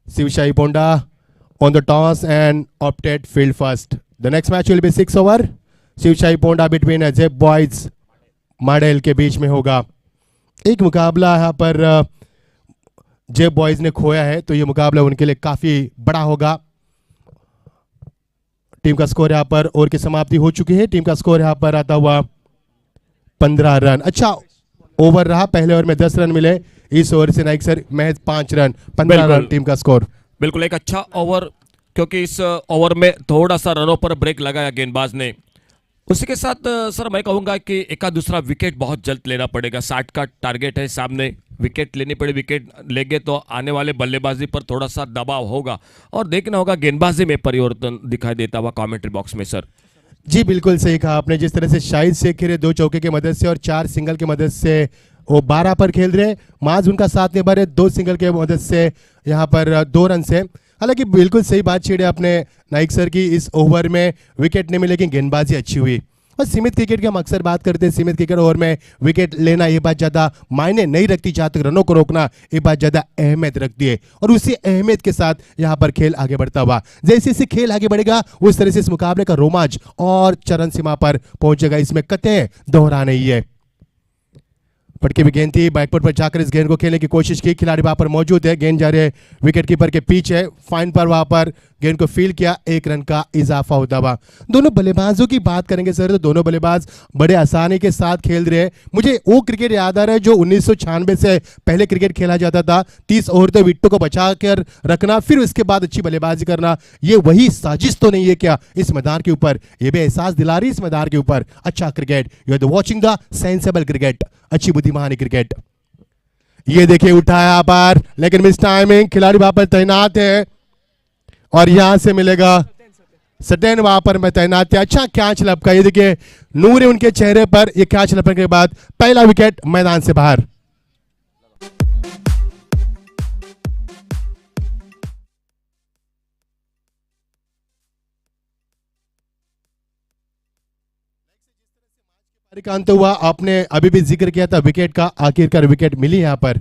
Shivshahi Ponda on the toss and opted field first. The next match will be 6 over. Shivshahi Ponda between जेब बॉयज मॉडल के बीच में होगा। एक मुकाबला यहाँ पर जेब बॉयज ने खोया है, तो ये मुकाबला उनके लिए काफी बड़ा होगा। टीम का स्कोर यहाँ पर ओवर की समाप्ति हो चुकी है। टीम का स्कोर यहाँ पर आता हुआ 15 रन। अच्छा ओवर रहा, पहले ओवर में 10 रन मिले, इस ओवर से नाइक सर महज 5 रन, 15 रन टीम का स्कोर। बिल्कुल एक अच्छा ओवर, क्योंकि इस ओवर में थोड़ा सा रनों पर ब्रेक लगाया गेंदबाज ने। उसी के साथ सर मैं कहूंगा कि एक दूसरा विकेट बहुत जल्द लेना पड़ेगा। 60 का टारगेट है सामने, विकेट लेनी पड़े। विकेट लेंगे तो आने वाले बल्लेबाजी पर थोड़ा सा दबाव होगा और देखना होगा गेंदबाजी में परिवर्तन दिखाई देता हुआ कमेंट्री बॉक्स में। सर जी बिल्कुल सही कहा आपने, जिस तरह से शाहिद शेख खेले 2 चौके की मदद से और 4 सिंगल की मदद से वो 12 पर खेल रहे। माज उनका साथ निभा रहे 2 सिंगल के मदद से यहाँ पर 2 रन से। हालांकि बिल्कुल सही बात छेड़े अपने नाइक सर की, इस ओवर में विकेट नहीं मिले लेकिन गेंदबाजी अच्छी हुई। और सीमित क्रिकेट की हम अक्सर बात करते हैं, सीमित क्रिकेट ओवर में विकेट लेना ये बात ज़्यादा मायने नहीं रखती, जहाँ तक रनों को रोकना ये बात ज़्यादा अहमियत रखती है। और उसी अहमियत के साथ यहाँ पर खेल आगे बढ़ता हुआ, जैसे जैसे खेल आगे बढ़ेगा उस तरह से इस मुकाबले का रोमांच और चरण सीमा पर पहुंचेगा, इसमें कतई दोहरा नहीं है। पटके भी गेंद थी, बैकफुट पर जाकर इस गेंद को खेलने की कोशिश की, खिलाड़ी वहां पर मौजूद है, गेंद जा रही है विकेट कीपर के पीछे, फाइन पर वहां पर गेंद को फील्ड किया, 1 रन का इजाफा होता हुआ। दोनों बल्लेबाजों की बात करेंगे सर तो दोनों बल्लेबाज बड़े आसानी के साथ खेल रहे हैं। मुझे वो क्रिकेट याद आ रहा है जो 1996 से पहले क्रिकेट खेला जाता था, 30 ओवर तो विकेटों को बचा कर रखना, फिर उसके बाद अच्छी बल्लेबाजी करना। ये वही साजिश तो नहीं है क्या इस मैदान के ऊपर? ये भी एहसास दिला रही है इस मैदान के ऊपर अच्छा cricket, you are watching the sensible cricket, अच्छी बुद्धिमानी क्रिकेट। ये देखिए उठाया पर, लेकिन मिस टाइमिंग, खिलाड़ी वहां पर तैनात है और यहां से मिलेगा सटेन, वहां पर मैं तैनात है। अच्छा कैच लपका, ये देखिए नूर है उनके चेहरे पर। ये कैच लपकने के बाद पहला विकेट मैदान से बाहर। अंत हुआ, आपने अभी भी जिक्र किया था विकेट का, आखिरकार विकेट मिली यहां पर।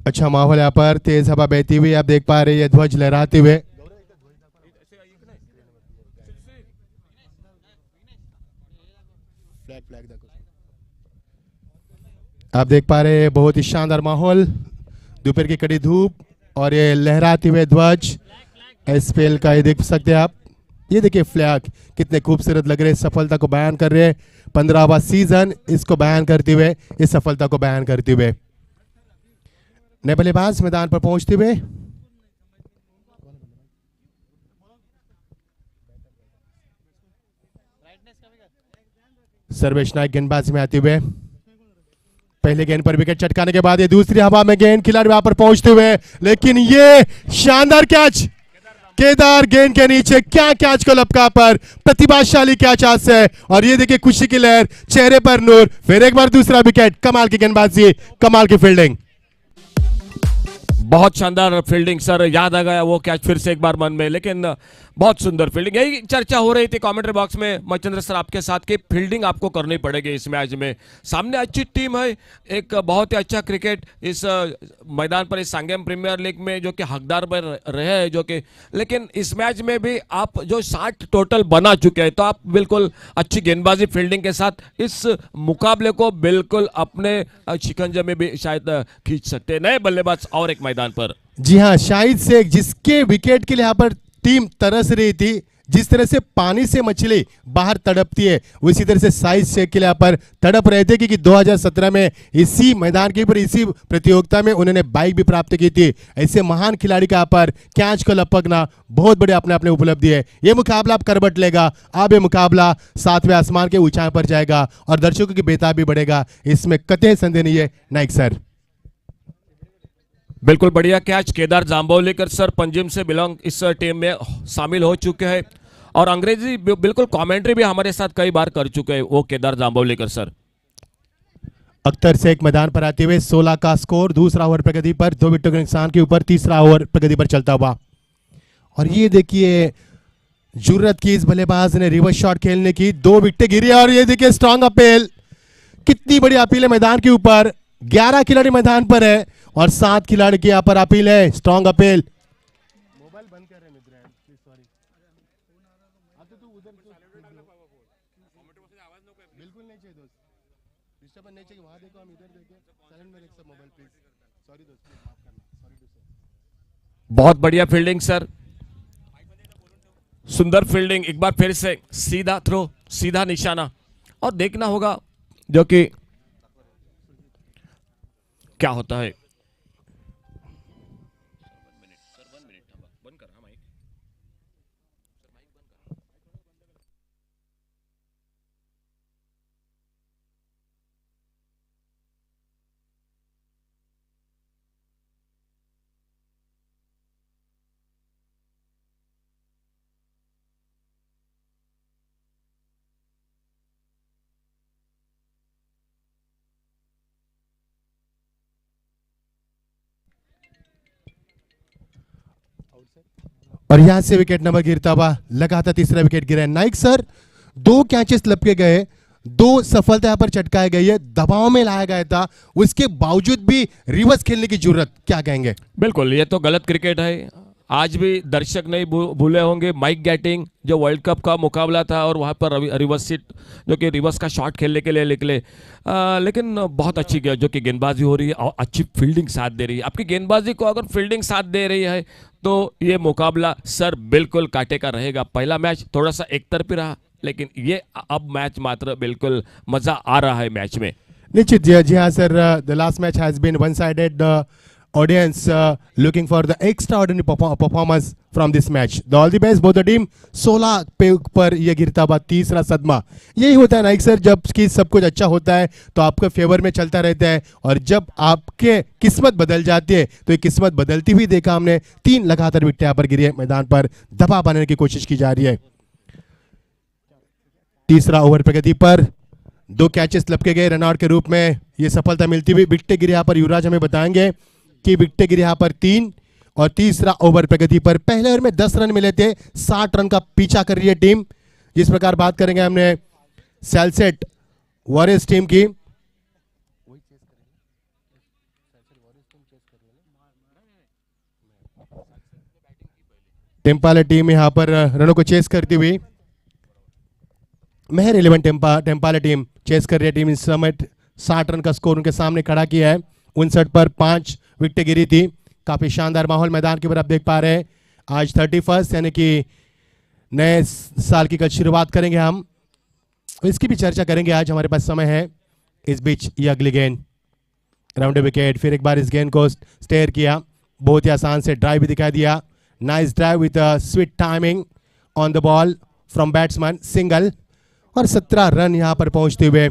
अच्छा माहौल यहाँ पर, तेज हवा बहती हुई आप देख पा रहे हैं, ध्वज लहराते हुए। आप देख पा रहे हैं बहुत ही शानदार माहौल, दोपहर की कड़ी धूप और ये लहराते हुए ध्वज एसपीएल का, ये देख सकते हैं आप। ये देखिए फ्लैग कितने खूबसूरत लग रहे हैं, सफलता को बयान कर रहे हैं। 15वां सीजन इसको बयान करते हुए, इस सफलता को बयान करते हुए नए बल्लेबाज मैदान पर पहुंचते हुए। सर्वेश नायक गेंदबाजी में आते हुए, पहले गेंद पर विकेट चटकाने के बाद ये दूसरी हवा में गेंद, खिलाड़ी वहां पर पहुंचते हुए, लेकिन ये शानदार कैच केदार गेंद के नीचे, क्या कैच को लपका पर, प्रतिभाशाली कैच आज से। और ये देखिए खुशी की लहर चेहरे पर नूर, फिर एक बार दूसरा विकेट, कमाल की गेंदबाजी, कमाल की फील्डिंग, बहुत शानदार फील्डिंग सर, याद आ गया वो कैच फिर से एक बार मन में, लेकिन बहुत सुंदर फील्डिंग। यही चर्चा हो रही थी कमेंट्री बॉक्स में मचंद्र सर आपके साथ कि फील्डिंग आपको करनी पड़ेगी इस मैच में। सामने अच्छी टीम है, एक बहुत ही अच्छा क्रिकेट इस मैदान पर, इस सांगेम प्रीमियर लीग में जो कि हकदार में रहे हैं, जो कि लेकिन इस मैच में भी आप जो 60 टोटल बना चुके हैं, तो आप बिल्कुल अच्छी गेंदबाजी फील्डिंग के साथ इस मुकाबले को बिल्कुल अपने शिकंजे में भी शायद खींच सकते हैं। नए बल्लेबाज और एक मैदान पर, जी हाँ शाहिद शेख, जिसके विकेट के लिए यहाँ पर टीम तरस रही थी, जिस तरह से पानी से मछली बाहर तड़पती है उसी तरह से साइज चेक के लिए यहाँ पर तड़प रहे थे, क्योंकि 2017 में इसी मैदान के ऊपर इसी प्रतियोगिता में उन्होंने बाइक भी प्राप्त की थी। ऐसे महान खिलाड़ी का यहाँ पर कैच को लपकना बहुत बड़े अपने अपने उपलब्धि है। ये मुकाबला अब करबट लेगा, अब ये मुकाबला 7वें आसमान के ऊंचाई पर जाएगा और दर्शकों की बेताब भी बढ़ेगा, इसमें कतई संदेह नहीं है। नाइक सर। बिल्कुल बढ़िया कैच। केदार जांबौलीकर सर पंजिम से बिलोंग इस टीम में शामिल हो चुके हैं और अंग्रेजी बिल्कुल कमेंट्री भी हमारे साथ कई बार कर चुके हैं वो केदार जांबौलीकर सर। अख्तर से एक मैदान पर आते हुए 16 का स्कोर, दूसरा ओवर प्रगति पर 2 विकेटों के नुकसान के ऊपर तीसरा ओवर प्रगति पर चलता हुआ। और ये देखिए जुर्रत की इस बल्लेबाज ने रिवर्स शॉट खेलने की, 2 विकेट गिरी और ये देखिए स्ट्रांग अपील, कितनी बड़ी अपील है मैदान के ऊपर। 11 खिलाड़ी मैदान पर है और 7 खिलाड़ी की यहाँ पर अपील है, स्ट्रांग अपील। मोबाइल बंद कर रहे हैं, सॉरी। बिल्कुल नहीं चाहिए दोस्त, डिस्टर्बेंस नहीं चाहिए। वहां देखो, हम इधर देखें, साइलेंट में रख सब मोबाइल प्लीज। सॉरी दोस्त, माफ करना, सॉरी दोस्त। बहुत बढ़िया फील्डिंग सर, सुंदर फील्डिंग। एक बार फिर से सीधा थ्रो, सीधा निशाना और देखना होगा जो कि क्या होता है। और यहां से विकेट नंबर गिरता हुआ लगातार तीसरा विकेट गिरा है। नाइक सर, 2 कैचेस लपके गए, 2 सफलता यहां पर चटकाई गई है, दबाव में लाया गया था, उसके बावजूद भी रिवर्स खेलने की जरूरत, क्या कहेंगे? बिल्कुल, ये तो गलत क्रिकेट है। आज भी दर्शक नहीं भूले होंगे माइक गैटिंग जो वर्ल्ड कप का मुकाबला था और वहाँ पर रिवर्स सीट जो कि रिवर्स का शॉट खेलने के लिए निकले, लेकिन बहुत अच्छी जो कि गेंदबाजी हो रही है और अच्छी फील्डिंग साथ दे रही है। आपकी गेंदबाजी को अगर फील्डिंग साथ दे रही है तो ये मुकाबला सर बिल्कुल कांटे का रहेगा। पहला मैच थोड़ा सा एक तरफी रहा, लेकिन ये अब मैच मात्र बिल्कुल मजा आ रहा है मैच में। निश्चित जी हाँ sir, the last match has been one sided, audience looking for the extraordinary performance from this match. The all the best both the team. 16 पे पर ये गिरता हुआ तीसरा सदमा, यही होता है नाइक सर, जब कि सब कुछ अच्छा होता है तो आपके फेवर में चलता रहता है और जब आपके किस्मत बदल जाती है तो ये किस्मत बदलती हुई देखा हमने। 3 लगातार विकेट यहाँ पर गिरी है, मैदान पर दबाव बनाने की कोशिश की जा रही है। तीसरा ओवर प्रगति पर 2 कैचेस लपके गए रनआउट के रूप में, ये सफलता मिलती हुई। विकेट गिरी यहाँ पर युवराज हमें बताएंगे कि विकेट गिरी यहाँ पर 3 और तीसरा ओवर प्रगति पर पहले ओवर में 10 रन मिले थे, 60 रन का पीछा कर रही है टीम। जिस प्रकार बात करेंगे हमने सैलसेट वॉरियर्स टीम की, टेम्पाला टीम यहाँ पर रनों को चेस करती हुई, मेहर 11 टेम्पाला टीम चेस कर रही है। टीम इस समय 60 रन का स्कोर उनके सामने खड़ा किया है। 59 पर 5 विकेट गिरी थी। काफी शानदार माहौल मैदान के ऊपर आप देख पा रहे हैं। आज 31 यानी कि नए साल की कल शुरुआत करेंगे हम, इसकी भी चर्चा करेंगे, आज हमारे पास समय है। इस बीच ये अगली गेंद राउंड विकेट, फिर एक बार इस गेंद को स्टेयर किया, बहुत ही आसान से ड्राइव भी दिखाई दिया। Nice drive with sweet timing on the ball from batsman, single और 17 रन यहां पर पहुंचते हुए।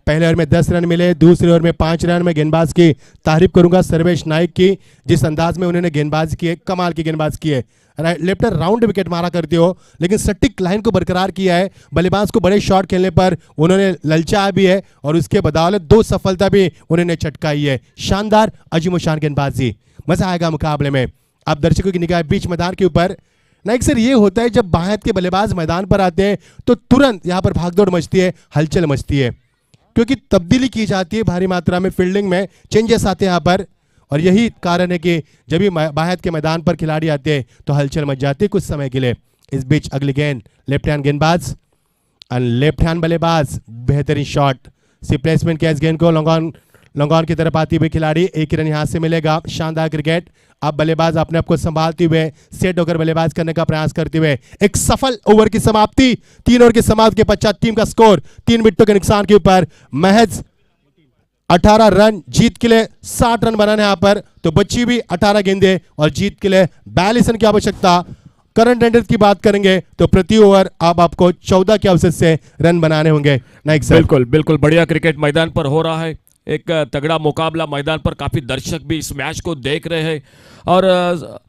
पहले ओवर में 10 रन मिले, दूसरे ओवर में 5 रन। में गेंदबाज की तारीफ करूंगा सर्वेश नाइक की, जिस अंदाज में उन्होंने गेंदबाजी की है, कमाल की गेंदबाजी की है। लेफ्टर राउंड विकेट मारा करते हो लेकिन सटीक लाइन को बरकरार किया है। बल्लेबाज को बड़े शॉट खेलने पर उन्होंने ललचाया भी है और उसके बदौलत 2 सफलता भी उन्होंने चटकाई है। शानदार अजीमोशान गेंदबाजी, मजा आएगा मुकाबले में। आप दर्शकों की निगाह बीच मैदान के ऊपर। नाइक सर, ये होता है जब बाहर के बल्लेबाज मैदान पर आते हैं तो तुरंत यहाँ पर भागदौड़ मचती है, हलचल मचती है, क्योंकि तब्दीली की जाती है भारी मात्रा में, फील्डिंग में चेंजेस आते हैं यहाँ पर। और यही कारण है कि जब भी बाहर के मैदान पर खिलाड़ी आते हैं तो हलचल मच जाती है कुछ समय के लिए। इस बीच अगली गेंद लेफ्ट हैंड गेंदबाज और लेफ्ट हैंड बल्लेबाज, बेहतरीन शॉट, सी प्लेसमेंट किया इस गेंद को लॉन्ग ऑन लॉन्ग की तरफ आती हुई खिलाड़ी, एक ही रन यहां से मिलेगा। शानदार क्रिकेट। अब बल्लेबाज अपने आप को संभालते हुए सेट होकर बल्लेबाज करने का प्रयास करते हुए एक सफल ओवर की समाप्ति। 3 ओवर की समाप्ति के पश्चात टीम का स्कोर 3 विकेटों के नुकसान के ऊपर महज 18 रन। जीत के लिए 60 रन बनाने यहां पर, तो बच्ची भी 18 गेंदे और जीत के लिए 42 रन की आवश्यकता। करंट रन की बात करेंगे तो प्रति ओवर अब आपको 14 के अवसर से रन बनाने होंगे। नाइक सर। बिल्कुल बिल्कुल बढ़िया क्रिकेट मैदान पर हो रहा है, एक तगड़ा मुकाबला मैदान पर, काफी दर्शक भी इस मैच को देख रहे हैं। और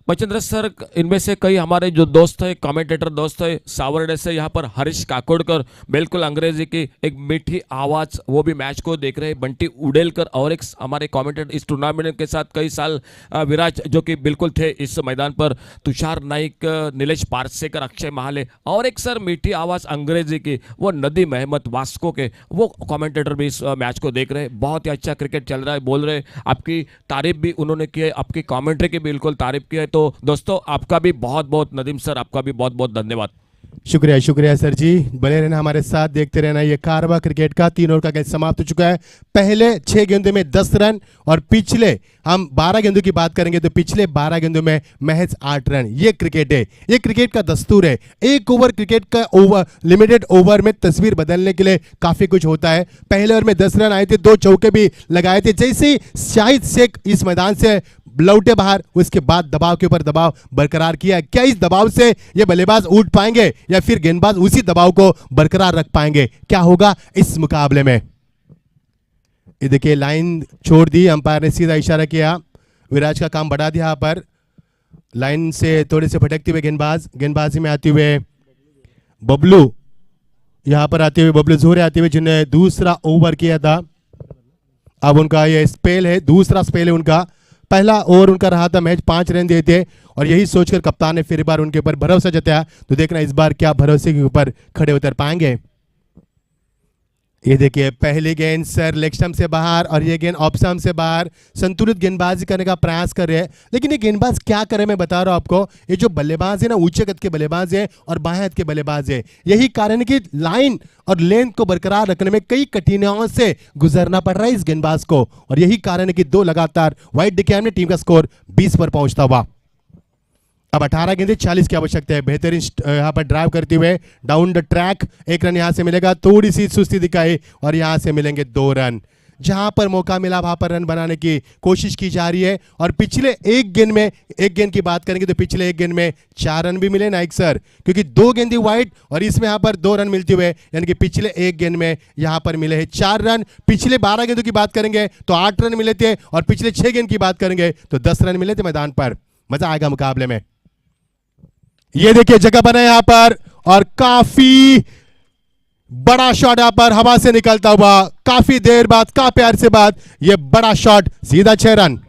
मचिंद्र सर, इनमें से कई हमारे जो दोस्त है, कमेंटेटर दोस्त है, सावरडे से यहाँ पर हरीश काकोडकर, बिल्कुल अंग्रेजी की एक मीठी आवाज, वो भी मैच को देख रहे हैं। बंटी उडेलकर और एक हमारे कमेंटेटर इस टूर्नामेंट के साथ कई साल विराज जो कि बिल्कुल थे इस मैदान पर, तुषार नाइक, नीलेश पारसेकर, अक्षय महाले, और एक सर मीठी आवाज अंग्रेजी की वो नदी महमद वास्को के, वो कमेंटेटर भी इस मैच को देख रहे हैं। बहुत ही अच्छा क्रिकेट चल रहा है, बोल रहे, आपकी तारीफ भी उन्होंने की है, आपकी कमेंट्री की बिल्कुल तारीफ की है। तो दोस्तों आपका भी बहुत बहुत, नदीम सर आपका भी बहुत बहुत धन्यवाद। शुक्रिया शुक्रिया सर जी, बने रहना हमारे साथ, देखते रहना। ये कारवा क्रिकेट का 3 ओवर का मैच समाप्त हो चुका है। पहले 6 गेंदों में 10 रन और पिछले हम 12 गेंदों की बात करेंगे तो पिछले 12 गेंदों में महज 8 रन। ये क्रिकेट है, ये क्रिकेट का दस्तूर है। एक ओवर क्रिकेट का ओवर, लिमिटेड ओवर में तस्वीर बदलने के लिए काफी कुछ होता है। पहले ओवर में 10 रन आए थे, 2 चौके भी लगाए थे। जैसे ही शाहिद शेख इस मैदान से लौटे बाहर, उसके बाद दबाव के ऊपर दबाव बरकरार किया। क्या इस दबाव से ये बल्लेबाज उठ पाएंगे या फिर गेंदबाज उसी दबाव को बरकरार रख पाएंगे? क्या होगा इस मुकाबले में? ये देखिए लाइन छोड़ दी, अंपायर ने सीधा इशारा किया, विराज का काम बढ़ा दिया। यहाँ पर लाइन से थोड़े से भटकते हुए गेंदबाजी में आते हुए बबलू, यहां पर आते हुए बबलू जोहरे आते हुए, जिन्हें दूसरा ओवर किया था। अब उनका ये स्पेल है, दूसरा स्पेल है उनका। पहला ओवर उनका रहा था, मैच 5 रन दिए थे और यही सोचकर कप्तान ने फिर एक बार उनके ऊपर भरोसा जताया। तो देखना इस बार क्या भरोसे के ऊपर खड़े उतर पाएंगे। ये देखिए पहली गेंद सर लेग स्टंप से बाहर और ये गेंद ऑफ स्टंप से बाहर। संतुलित गेंदबाजी करने का प्रयास कर रहे हैं, लेकिन ये गेंदबाज क्या करे मैं बता रहा हूं आपको। ये जो बल्लेबाज है ना, ऊंचे कद के बल्लेबाज है और बाएं हाथ के बल्लेबाज है। यही कारण है कि लाइन और लेंथ को बरकरार रखने में कई कठिनाइयों से गुजरना पड़ रहा है इस गेंदबाज को, और यही कारण है कि 2 लगातार वाइड डिक्लेयर में टीम का स्कोर 20 पर पहुंचता हुआ। अब 18 गेंदें 40 की आवश्यकता है। बेहतरीन यहां पर ड्राइव करते हुए डाउन द ट्रैक, 1 रन यहां से मिलेगा। थोड़ी सी सुस्ती दिखाई और यहां से मिलेंगे 2 रन। जहां पर मौका मिला वहां पर रन बनाने की कोशिश की जा रही है। और पिछले एक गेंद की बात करेंगे तो पिछले एक गेंद में 4 रन भी मिले नाइक सर, क्योंकि 2 गेंदें वाइड और इसमें यहां पर 2 रन मिलते हुए, यानी कि पिछले एक गेंद में यहां पर मिले हैं 4 रन। पिछले 12 गेंदों की बात करेंगे तो 8 रन मिले थे और पिछले 6 गेंद की बात करेंगे तो 10 रन मिले थे मैदान पर। मजा आएगा मुकाबले में। ये देखिए जगह बना यहां पर और काफी बड़ा शॉट यहां पर हवा से निकलता हुआ, काफी देर बाद, काफी अरसे बाद ये बड़ा शॉट, सीधा 6 रन।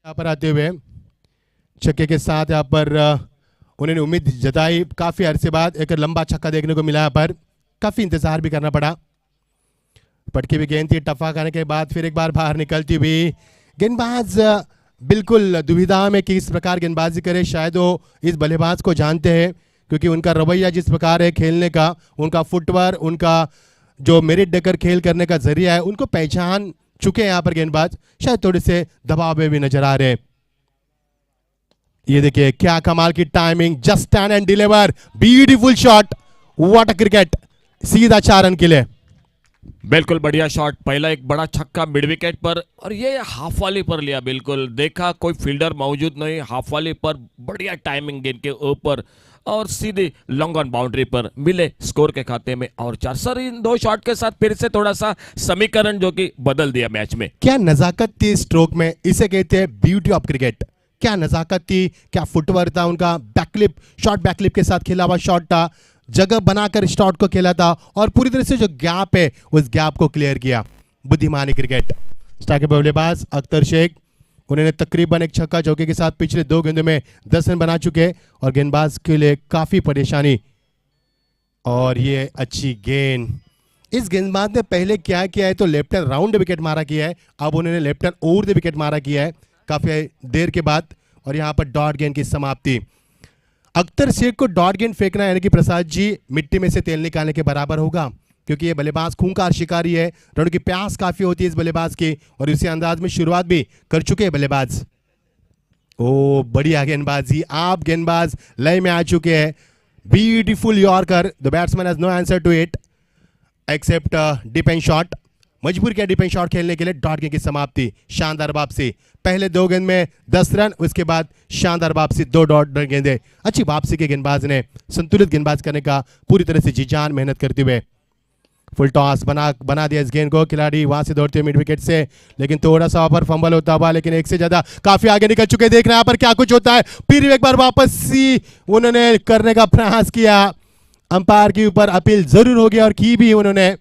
यहां पर आते हुए छक्के के साथ यहां पर उन्होंने उम्मीद जताई। काफी अरसे बाद एक लंबा छक्का देखने को मिला, यहां पर काफी इंतजार भी करना पड़ा। पटकी भी गेंद थी, टफा करने के बाद फिर एक बार बाहर निकलती हुई गेंदबाज बिल्कुल दुविधा में कि इस प्रकार गेंदबाजी करे। शायद वो इस बल्लेबाज को जानते हैं, क्योंकि उनका रवैया जिस प्रकार है खेलने का, उनका फुटवर्क, उनका जो मेरिट देकर खेल करने का जरिया है, उनको पहचान चुके हैं यहाँ पर गेंदबाज। शायद थोड़े से दबाव में भी नजर आ रहे हैं। ये देखिए क्या कमाल की timing, just stand and deliver, beautiful shot, what a cricket, सीधा 4 रन के लिए। बिल्कुल बढ़िया शॉट, पहला एक बड़ा छक्का मिड विकेट पर और ये हाफ वाली पर लिया। बिल्कुल देखा कोई फील्डर मौजूद नहीं, हाफ वाली पर बढ़िया टाइमिंग गेंद के ऊपर और सीधी लॉन्ग ऑन बाउंड्री पर मिले स्कोर के खाते में और 4। सर इन 2 शॉट के साथ फिर से थोड़ा सा समीकरण जो कि बदल दिया मैच में। क्या नजाकत थी स्ट्रोक में, इसे कहते हैं ब्यूटी ऑफ क्रिकेट। क्या नजाकत थी, क्या फुटवर्क था उनका, बैकलिप, शॉर्ट बैकलिप के साथ खेला हुआ शॉट था, जगह बनाकर शॉट को खेला था और पूरी तरह से जो गैप है उस गैप को क्लियर किया। बुद्धिमानी क्रिकेट। स्टार के बल्लेबाज अख्तर शेख, उन्होंने तकरीबन एक छक्का चौके के साथ पिछले 2 गेंदों में 10 रन बना चुके और गेंदबाज के लिए काफी परेशानी। और ये अच्छी गेंद। इस गेंदबाज ने पहले क्या किया है तो लेफ्ट हैंड राउंड विकेट मारा किया है, अब उन्होंने left hand over the wicket मारा किया है काफी देर के बाद, और यहाँ पर डॉट गेंद की समाप्ति। अख्तर शेख को डॉट गेंद फेंकना यानी कि प्रसाद जी मिट्टी में से तेल निकालने के बराबर होगा, क्योंकि ये बल्लेबाज खूंखार शिकारी है, रनों की प्यास काफी होती है इस बल्लेबाज की, और इसी अंदाज में शुरुआत भी कर चुके हैं बल्लेबाज। ओ बढ़िया गेंदबाजी, आप गेंदबाज लय में आ चुके हैं। Beautiful yorker, the batsman has no answer to it except defend shot. मजबूर किया डिपेंड शॉट खेलने के लिए। डॉट गेंद की समाप्ति, शानदार वापसी। पहले 2 गेंद में 10 रन, उसके बाद शानदार वापसी 2 डॉट गेंदे। अच्छी वापसी के गेंदबाज ने संतुलित गेंदबाज करने का पूरी तरह से जी जान मेहनत करते हुए फुल टॉस बना दिया इस गेंद को। खिलाड़ी वहां से दौड़ते हुए मिड विकेट से, लेकिन थोड़ा सा पर फंबल होता हुआ, लेकिन एक से ज्यादा काफी आगे निकल चुके। देख रहे हैं यहाँ पर क्या कुछ होता है। फिर एक बार वापस उन्होंने करने का प्रयास किया, अंपायर के ऊपर अपील जरूर हो गया और की भी उन्होंने,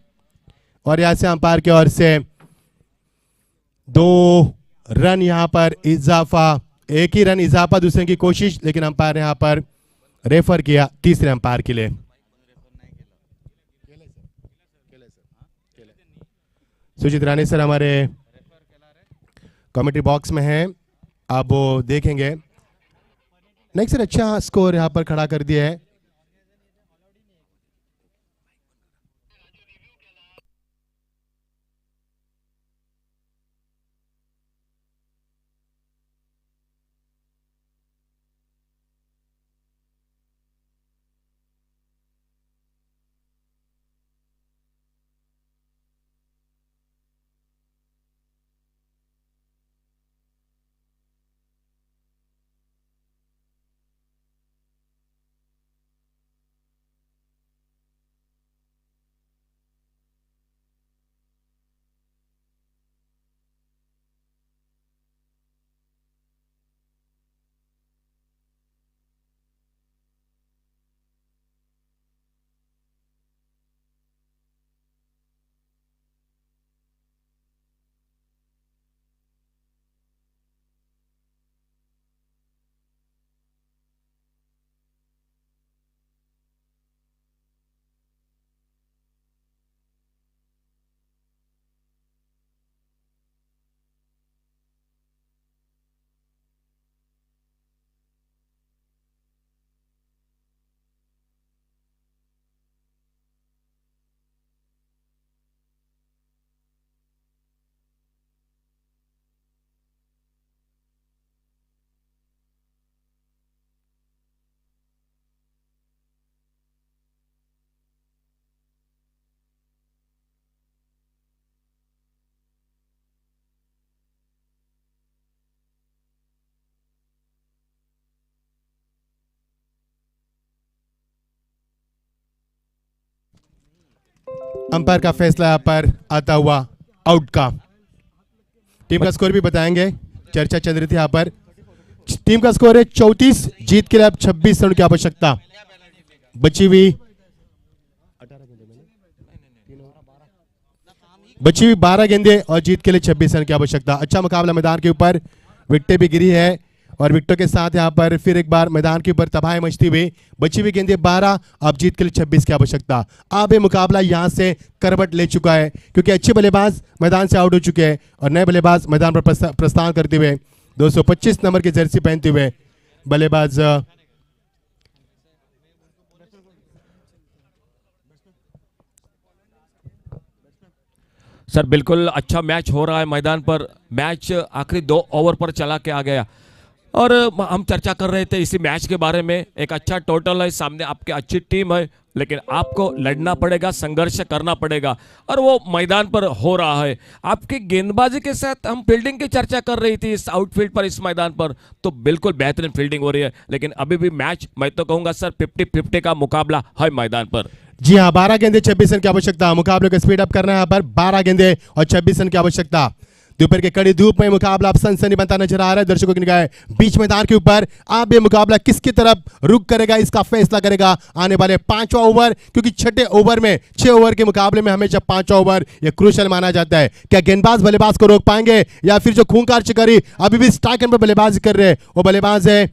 और यहां से अंपायर की ओर से 2 रन यहां पर इजाफा, एक ही रन इजाफा दूसरे की कोशिश, लेकिन अंपायर ने यहां पर रेफर किया तीसरे अंपायर के लिए। सुजीत रानी सर हमारे कमेंट्री बॉक्स में हैं, आप वो देखेंगे। नेक्स्ट सर अच्छा स्कोर यहां पर खड़ा कर दिया है। अंपायर का फैसला यहाँ पर आता हुआ आउट का। टीम का स्कोर भी बताएंगे, चर्चा चल रही थी यहाँ पर। टीम का स्कोर है 34, जीत के लिए अब 26 रन की आवश्यकता बची हुई। 12 गेंदे और जीत के लिए 26 रन की आवश्यकता। अच्छा मुकाबला मैदान के ऊपर, विकेटें भी गिरी है और विकेटों के साथ यहाँ पर फिर एक बार मैदान के ऊपर तबाही मचती हुई। बची हुई गेंदें 12, अब जीत के लिए 26 की आवश्यकता। अब ये मुकाबला यहाँ से करवट ले चुका है, क्योंकि अच्छे बल्लेबाज मैदान से आउट हो चुके हैं और नए बल्लेबाज मैदान पर प्रस्थान करते हुए 225 नंबर की जर्सी पहनते हुए बल्लेबाज सर बिल्कुल अच्छा मैच हो रहा है मैदान पर। मैच आखिरी 2 ओवर पर चला के आ गया और हम चर्चा कर रहे थे इसी मैच के बारे में। एक अच्छा टोटल है, सामने आपकी अच्छी टीम है, लेकिन आपको लड़ना पड़ेगा, संघर्ष करना पड़ेगा और वो मैदान पर हो रहा है। आपकी गेंदबाजी के साथ हम फील्डिंग की चर्चा कर रही थी इस आउटफील्ड पर, इस मैदान पर तो बिल्कुल बेहतरीन फील्डिंग हो रही है, लेकिन अभी भी मैच मैं तो कहूँगा सर 50-50 का मुकाबला है मैदान पर। जी हाँ, 12 गेंदे 26 रन की आवश्यकता। मुकाबले को स्पीड अप करना है यहाँ पर। 12 गेंदे और 26 रन की आवश्यकता। दोपहर के कड़ी धूप में मुकाबला अब सनसनी बनता नजर आ रहा है दर्शकों की निगाह बीच मैदान के ऊपर। अब ये मुकाबला किसकी तरफ रुख करेगा, इसका फैसला करेगा आने वाले 5वां ओवर, क्योंकि छठे ओवर में 6 ओवर के मुकाबले में हमेशा 5वां ओवर ये क्रूशियल माना जाता है। क्या गेंदबाज बल्लेबाज को रोक पाएंगे या फिर जो खूंखार शिकारी अभी भी स्ट्राइक पर बल्लेबाजी कर रहे हैं वो बल्लेबाज है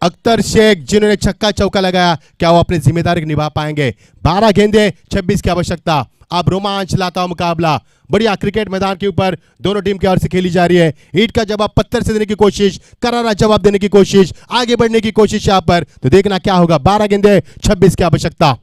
अख्तर शेख जिन्होंने छक्का चौका लगाया, क्या वो अपनी जिम्मेदारी निभा पाएंगे? 12 गेंदे 26 की आवश्यकता। अब रोमांच लाता हुआ मुकाबला बढ़िया क्रिकेट मैदान के ऊपर दोनों टीम की ओर से खेली जा रही है। ईंट का जवाब पत्थर से देने की कोशिश, करारा जवाब देने की कोशिश, आगे बढ़ने की कोशिश यहां पर, तो देखना क्या होगा। 12 गेंदे 26 की आवश्यकता।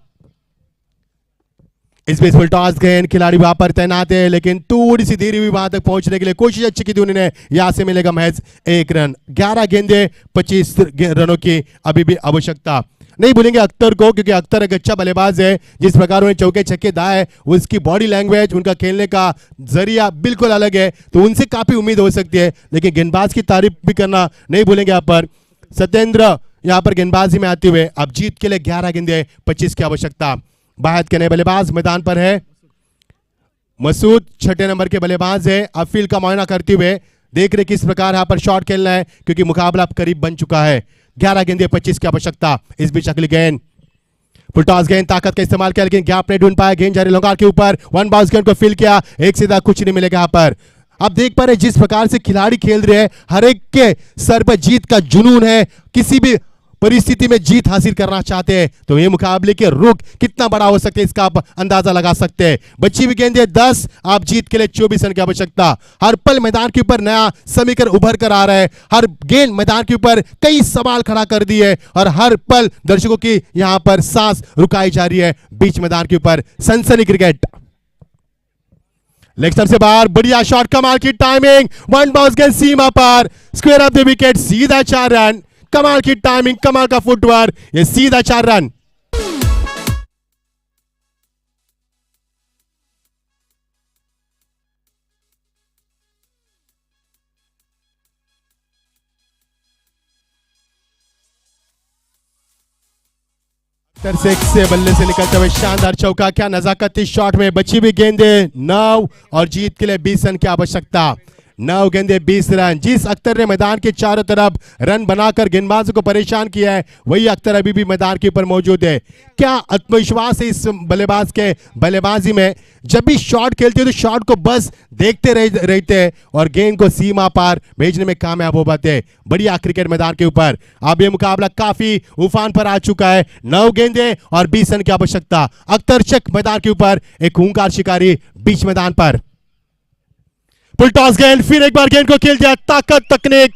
इस बीच फुल टॉस गेंद, खिलाड़ी वहां पर तैनात है लेकिन थोड़ी सी देरी हुई वहां तक पहुंचने के लिए, कोशिश अच्छी की थी उन्होंने, यहां से मिलेगा महज 1 रन। 11 गेंदे 25 रनों की अभी भी आवश्यकता। नहीं भूलेंगे अख्तर को, क्योंकि अख्तर एक अच्छा बल्लेबाज है। जिस प्रकार उन्हें चौके छक्के दाए, उसकी बॉडी लैंग्वेज, उनका खेलने का जरिया बिल्कुल अलग है, तो उनसे काफी उम्मीद हो सकती है। लेकिन गेंदबाज की तारीफ भी करना नहीं भूलेंगे यहाँ पर। सत्येंद्र यहाँ पर गेंदबाजी में आते हुए अब जीत के लिए 11 गेंदे 25 की आवश्यकता। भारत के नए बल्लेबाज मैदान पर है। मसूद 6 नंबर के बल्लेबाज है। अब फील्ड का मुआयना करते हुए देख रहे किस प्रकार यहाँ पर शॉट खेलना है, क्योंकि मुकाबला अब करीब बन चुका है। 11 गेंदे 25 की आवश्यकता। इस बीच अगली गेंद, फुल टॉस गेंद, ताकत का इस्तेमाल किया लेकिन गैप नहीं ढूंढ पाया। गेंद जारी लॉन्ग के ऊपर, वन बाउंस गेंद को फील किया, एक सीधा कुछ नहीं मिलेगा यहाँ पर। अब देख पा रहे जिस प्रकार से खिलाड़ी खेल रहे हैं, हर एक के सर पर जीत का जुनून है, किसी भी परिस्थिति में जीत हासिल करना चाहते हैं। तो ये मुकाबले के रुख कितना बड़ा हो सकते हैं इसका आप अंदाजा लगा सकते हैं। बची हुई गेंदें 10, आप जीत के लिए 24 रन की आवश्यकता। हर पल मैदान के ऊपर नया समीकरण उभर कर आ रहा है, हर गेंद मैदान के ऊपर कई सवाल खड़ा कर दिए और हर पल दर्शकों की यहां पर सांस रुकाई जा रही है। बीच मैदान के ऊपर सनसनी क्रिकेट। लेग स्टंप से बाहर, बढ़िया शॉट, कमाल की टाइमिंग, वन बाउंस गेंद सीमा पार, स्क्वायर ऑफ द विकेट, सीधा 4 रन। कमाल की टाइमिंग, कमाल का फुटवर्क, ये सीधा 4 रन। से बल्ले से निकलते हुए शानदार चौका, क्या नजाकत थी शॉट में। बची हुई गेंदे 9 और जीत के लिए 20 रन की आवश्यकता। 9 गेंदे 20 रन। जिस अख्तर ने मैदान के चारों तरफ रन बनाकर गेंदबाजों को परेशान किया है, वही अख्तर अभी भी मैदान के ऊपर मौजूद है। क्या आत्मविश्वास है इस बल्लेबाज के बल्लेबाजी में। जब भी शॉट खेलते हो तो शॉट को बस देखते रहते हैं और गेंद को सीमा पार भेजने में कामयाब हो पाते हैं। बढ़िया क्रिकेट मैदान के ऊपर अब ये मुकाबला काफी उफान पर आ चुका है। 9 गेंदे और 20 रन की आवश्यकता। अख्तर शेख मैदान के ऊपर, एक खूंखार शिकारी बीच मैदान पर। फुल टॉस गेंद, फिर एक बार गेंद को खेल दिया, ताकत, तकनीक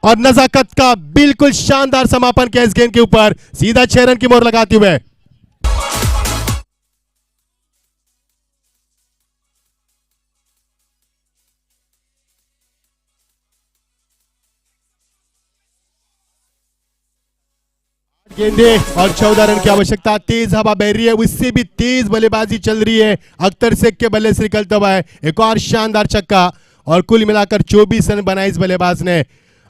और नजाकत का बिल्कुल शानदार समापन किया इस गेंद के ऊपर, सीधा 6 रन की मोहर लगाते हुए। गेंदे और 14 रन की आवश्यकता। तेज हवा बह रही है, उससे भी तेज बल्लेबाजी चल रही है। अख्तर शेख के बल्ले से निकलता हुआ है एक और शानदार छक्का और कुल मिलाकर 24 रन बनाए इस बल्लेबाज ने।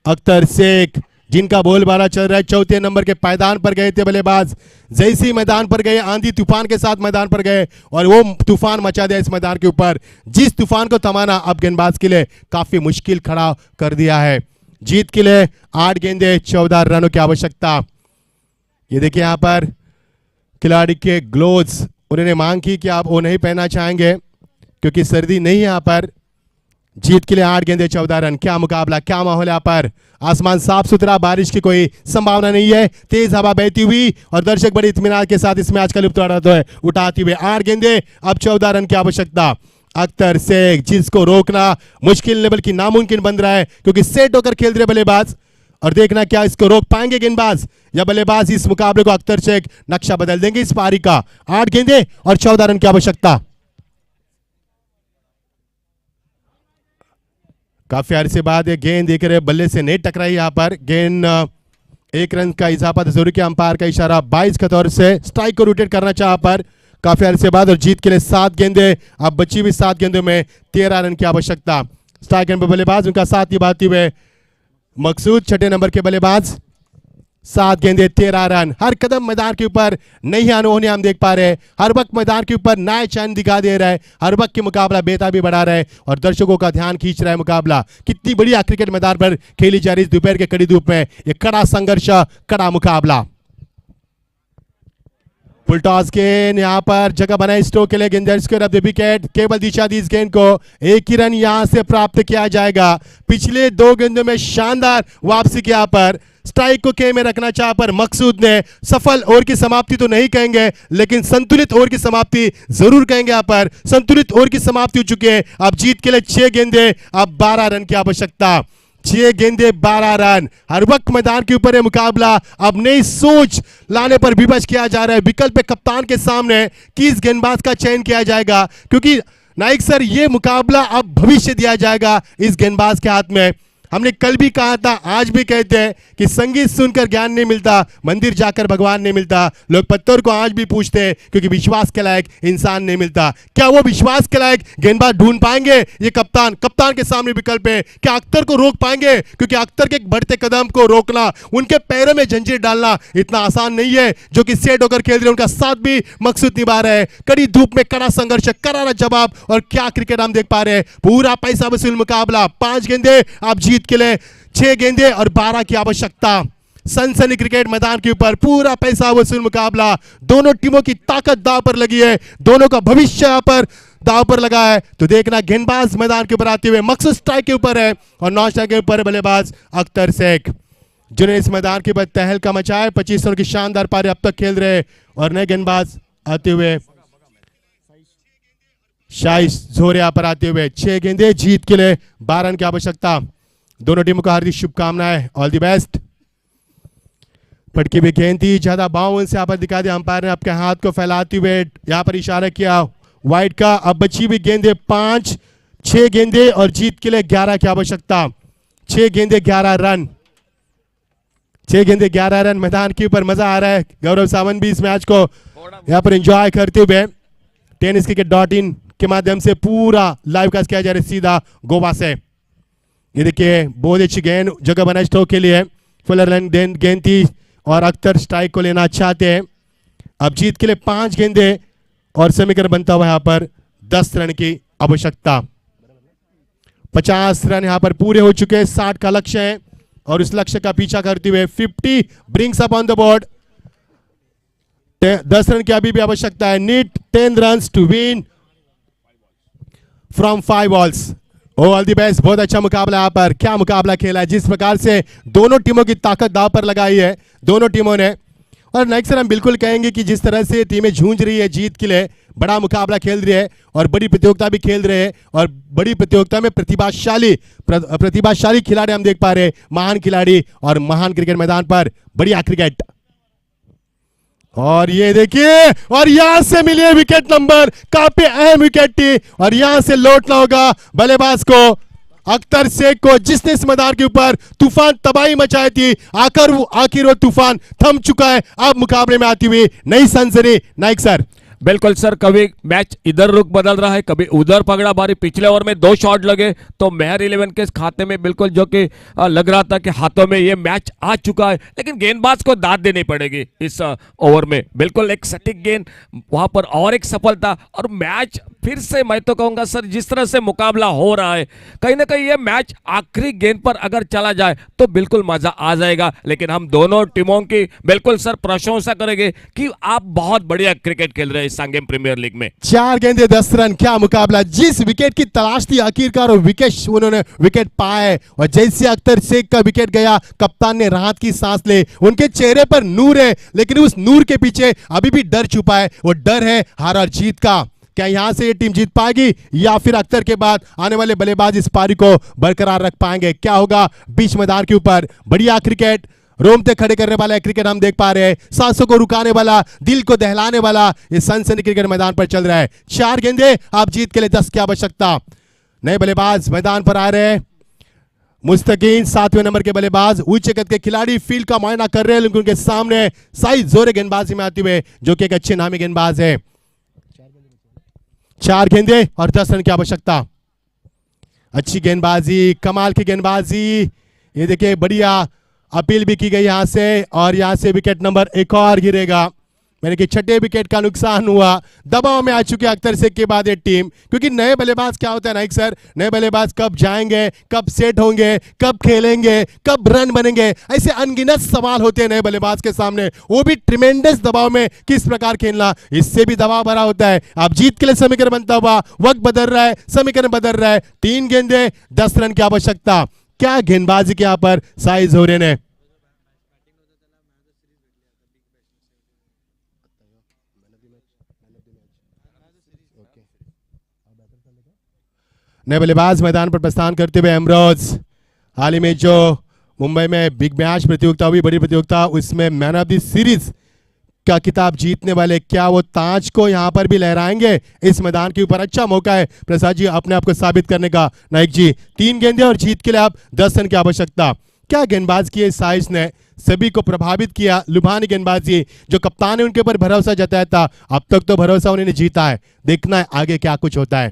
अख्तर शेख जिनका बोलबाला चल रहा है, 4 नंबर के पायदान पर गए थे बल्लेबाज। जैसे ही मैदान पर गए, आंधी तूफान के साथ मैदान पर गए और वो तूफान मचा दिया इस मैदान के ऊपर। जिस तूफान को थमाना अब गेंदबाज के लिए काफी मुश्किल खड़ा कर दिया है। जीत के लिए 8 गेंदे 14 रनों की आवश्यकता। ये देखिए यहाँ पर खिलाड़ी के ग्लोव्स, उन्होंने मांग की कि आप वो नहीं पहनना चाहेंगे क्योंकि सर्दी नहीं है यहाँ पर। जीत के लिए 8 गेंदे 14 रन। क्या मुकाबला, क्या माहौल यहाँ पर। आसमान साफ सुथरा, बारिश की कोई संभावना नहीं है, तेज हवा बहती हुई और दर्शक बड़े इत्मीनान के साथ इस मैच का लुत्फ उठाते हुए। 8 गेंदे अब 14 रन की आवश्यकता। अख्तर शेख जिसको रोकना मुश्किल नहीं बल्कि नामुमकिन बन रहा है, क्योंकि सेट होकर खेल रहे बल्लेबाज और देखना क्या इसको रोक पाएंगे गेंदबाज या बल्लेबाज। इस मुकाबले को अख्तर शेख नक्शा बदल देंगे इस पारी का। 8 गेंदे और 14 रन की आवश्यकता। काफी अरसे बाद ये गेंद देख रहे बल्ले से नहीं टकराई यहाँ पर। गेंद 1 रन का इजाफा जरूरी किया, अंपायर का इशारा 22 के तौर से स्ट्राइक को रोटेट करना चाहा पर काफी अरसे बाद। और जीत के लिए 7 गेंदे, अब बची हुई 7 गेंदों में 13 रन की आवश्यकता। स्ट्राइक एंड बल्लेबाज उनका साथ निभाते हुए मकसूद 6 नंबर के बल्लेबाज। 7 गेंदे 13 रन। हर कदम मैदान के ऊपर नई अनहोनी हम देख पा रहे हैं। हर वक्त मैदान के ऊपर नया चैन दिखा दे रहा है, हर वक्त की मुकाबला बेताबी बढ़ा रहा है और दर्शकों का ध्यान खींच रहा है मुकाबला। कितनी बढ़िया क्रिकेट मैदान पर खेली जा रही इस दोपहर के कड़ी धूप में ये कड़ा संघर्ष, कड़ा मुकाबला। फुल टॉस गेंद यहाँ पर जगह बनाई स्ट्रोक के लिए, गेंदर्स को द विकेट, केवल दिशा दी इस गेंद को। 1 ही रन यहां से प्राप्त किया जाएगा। पिछले 2 गेंदों में शानदार वापसी की यहाँ पर स्ट्राइक को के में रखना चाहा पर मकसूद ने सफल ओवर की समाप्ति तो नहीं कहेंगे लेकिन संतुलित ओवर की समाप्ति जरूर कहेंगे। यहाँ पर संतुलित ओवर की समाप्ति हो चुकी है। अब जीत के लिए 6 गेंदे, अब 12 रन की आवश्यकता। 6 गेंदे 12 रन। हर वक्त मैदान के ऊपर है मुकाबला। अब नई सोच लाने पर विवश किया जा रहा है। विकल्प कप्तान के सामने किस गेंदबाज का चयन किया जाएगा, क्योंकि नाइक सर ये मुकाबला अब भविष्य दिया जाएगा इस गेंदबाज के हाथ में। हमने कल भी कहा था, आज भी कहते हैं कि संगीत सुनकर ज्ञान नहीं मिलता, मंदिर जाकर भगवान नहीं मिलता। लोग पत्थर को आज भी पूछते हैं क्योंकि विश्वास के लायक इंसान नहीं मिलता। क्या वो विश्वास के लायक गेंदबाज ढूंढ पाएंगे? ये कप्तान के सामने विकल्प है। क्या अख्तर को रोक पाएंगे? क्योंकि अख्तर के बढ़ते कदम को रोकना, उनके पैरों में जंजीर डालना इतना आसान नहीं है। जो कि सेट होकर खेल रहे हैं, उनका साथ भी मकसूद निभा रहे हैं। कड़ी धूप में कड़ा संघर्ष, करारा जवाब, और क्या क्रिकेट हम देख पा रहे हैं। पूरा पैसा वसूल मुकाबला। 5 गेंदे आप जीत के लिए 6 गेंदे और 12 की आवश्यकता। सनसनी क्रिकेट मैदान के ऊपर पूरा पैसा वसूल मुकाबला। दोनों टीमों की ताकत दांव पर लगी है, दोनों का भविष्य यहाँ पर दांव पर लगा है। तो देखना गेंदबाज मैदान के ऊपर आते हुए मकसूद स्ट्राइक के ऊपर है और नॉन स्ट्राइक के ऊपर बल्लेबाज अख्तर शेख, जिन्हें इस मैदान के ऊपर तहलका मचाया है। 25 रन की शानदार पारी अब तक खेल रहे और नए गेंदबाज आते हुए शाइस जोर यहाँ पर आते हुए 6 गेंदे, जीत के लिए 12 रन की आवश्यकता। दोनों टीमों को हार्दिक शुभकामनाएं, ऑल द बेस्ट। पटकी भी गेंद थी, ज्यादा बाउंस से यहाँ पर दिखा दिया अंपायर ने आपके हाथ को फैलाते हुए यहाँ पर इशारा किया वाइड का। अब बची भी गेंदे 5, 6 गेंदे और जीत के लिए 11 की आवश्यकता। 6 गेंदे 11 रन, 6 गेंदे 11 रन। मैदान के ऊपर मजा आ रहा है। गौरव सावंत भी इस मैच को यहाँ पर एंजॉय करते हुए tenniscricket.in के माध्यम से पूरा लाइव कास्ट किया जा रहा है सीधा गोवा से। ये देखिए बहुत अच्छी गेंद जगह बनाई स्ट्रोक के लिए। फुलर लाइन गेंद थी और अख्तर स्ट्राइक को लेना चाहते हैं। अब जीत के लिए 5 गेंदे और समीकरण बनता हुआ यहाँ पर 10 रन की आवश्यकता। 50 रन यहाँ पर पूरे हो चुके हैं। 60 का लक्ष्य है और उस लक्ष्य का पीछा करते हुए 50 brings up on the board. 10 run की अभी भी आवश्यकता है। Need 10 run to win from 5 balls. All the best. बहुत अच्छा मुकाबला यहाँ पर। क्या मुकाबला खेला है, जिस प्रकार से दोनों टीमों की ताकत दांव पर लगाई है दोनों टीमों ने। और नेक्स्ट हम बिल्कुल कहेंगे कि जिस तरह से टीमें जूझ रही है जीत के लिए, बड़ा मुकाबला खेल रही है और बड़ी प्रतियोगिता भी खेल रहे हैं और बड़ी प्रतियोगिता में प्रतिभाशाली खिलाड़ी हम देख पा रहे हैं। महान खिलाड़ी और महान क्रिकेट मैदान पर बढ़िया क्रिकेट। और ये देखिए, और यहां से मिले विकेट नंबर, काफी अहम विकेट थी और यहां से लौटना होगा बल्लेबाज को, अख्तर शेख को, जिसने इस मैदान के ऊपर तूफान तबाही मचाई थी। आखिर वो तूफान थम चुका है। अब मुकाबले में आती हुई नई सनसनी। नाइक सर। बिल्कुल सर, कभी मैच इधर रुख बदल रहा है, कभी उधर पगड़ा बारी। पिछले ओवर में 2 शॉट लगे तो मेहर 11 के खाते में बिल्कुल जो कि लग रहा था कि हाथों में ये मैच आ चुका है, लेकिन गेंदबाज को दाद देनी पड़ेगी इस ओवर में। बिल्कुल एक सटीक गेंद वहां पर और एक सफलता और मैच फिर से, मैं तो कहूंगा सर, जिस तरह से मुकाबला हो रहा है, कहीं ना कहीं ये मैच आखिरी गेंद पर अगर चला जाए तो बिल्कुल मजा आ जाएगा। लेकिन हम दोनों टीमों की बिल्कुल सर प्रशंसा करेंगे कि आप बहुत बढ़िया क्रिकेट खेल रहे हैं सांगेम प्रीमियर लीग में। 4 गेंदे 10 रन। क्या मुकाबला। जिस विकेट की तलाश थी आखिरकार वो विकेट उन्होंने विकेट पाए और जैसे अख्तर शेख का विकेट गया, कप्तान ने राहत की सांस ले। उनके चेहरे पर नूर है, लेकिन उस नूर के पीछे अभी भी डर छुपा है। वो डर है हार और जीत का। क्या यहां से ये टीम जीत पाएगी या फिर अख्तर के बाद आने वाले बल्लेबाज इस पारी को बरकरार रख पाएंगे? क्या होगा बीच मैदान के ऊपर? बढ़िया क्रिकेट, रोमते खड़े करने वाला क्रिकेट हम देख पा रहे हैं। सांसों को रुकाने वाला, दिल को दहलाने वाला ये सनसनी क्रिकेट मैदान पर चल रहा है। 4 गेंदे, आप जीत के लिए 10 की आवश्यकता। नए बल्लेबाज मैदान पर आ रहे हैं। मुस्तकीन 7वें नंबर के बल्लेबाज, ऊंचे कद के खिलाड़ी फील्ड का मुआयना कर रहे हैं, लेकिन उनके सामने साइज जोरे गेंदबाजी में आते हुए जो कि एक अच्छे नामी गेंदबाज है। 4 गेंदे और 10 रन की आवश्यकता। अच्छी गेंदबाजी, कमाल की गेंदबाजी। ये देखिए बढ़िया अपील भी की गई यहां से और यहां से विकेट नंबर 1 और गिरेगा। मैंने कि 6ठे विकेट का नुकसान हुआ। दबाव में आ चुके अख्तर शेख के बाद ये टीम, क्योंकि नए बल्लेबाज क्या होता है नाइक सर, नए बल्लेबाज कब जाएंगे, कब सेट होंगे, कब खेलेंगे, कब रन बनेंगे, ऐसे अनगिनत सवाल होते हैं नए बल्लेबाज के सामने। वो भी ट्रिमेंडस दबाव में किस प्रकार खेलना, इससे भी दबाव भरा होता है। अब जीत के लिए समीकरण बनता हुआ, वक्त बदल रहा है, समीकरण बदल रहा है। 3 गेंदे 10 रन की आवश्यकता। क्या गेंदबाजी के यहां पर साइज हो रहे ने। नए बल्लेबाज मैदान पर प्रस्थान करते हुए एमरोज। हाल ही में जो मुंबई में बिग मैच प्रतियोगिता हुई, बड़ी प्रतियोगिता, उसमें मैन ऑफ द सीरीज का खिताब जीतने वाले, क्या वो ताज को यहां पर भी लहराएंगे? इस मैदान के ऊपर अच्छा मौका है प्रसाद जी अपने आप को साबित करने का। नाइक जी 3 गेंदें और जीत के लिए आप 10 रन की आवश्यकता। क्या गेंदबाज की साइज ने सभी को प्रभावित किया। लुभानी गेंदबाजी, जो कप्तान ने उनके ऊपर भरोसा जताया था, अब तक तो भरोसा उन्होंने जीता है। देखना है आगे क्या कुछ होता है।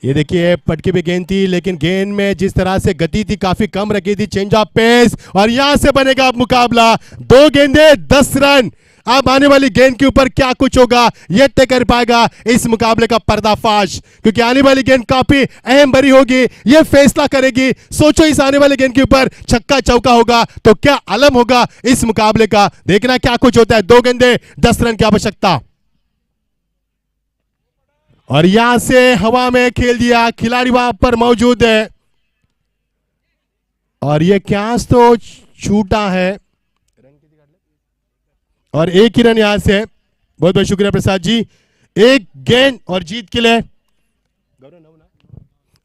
ये देखिए पटकी भी गेंद थी, लेकिन गेंद में जिस तरह से गति थी काफी कम रखी थी। चेंज ऑफ पेस और यहां से बनेगा अब मुकाबला। 2 गेंदे 10 रन। अब आने वाली गेंद के ऊपर क्या कुछ होगा, यह तय कर पाएगा इस मुकाबले का पर्दाफाश, क्योंकि आने वाली गेंद काफी अहम भरी होगी। यह फैसला करेगी। सोचो इस आने वाली गेंद के ऊपर छक्का चौका होगा तो क्या आलम होगा इस मुकाबले का। देखना क्या कुछ होता है। 2 गेंदे 10 रन की आवश्यकता। और यहां से हवा में खेल दिया, खिलाड़ी वहां पर मौजूद है और यह कैच तो छूटा है और 1 ही रन यहां से। बहुत बहुत शुक्रिया प्रसाद जी। 1 गेंद और जीत के लिए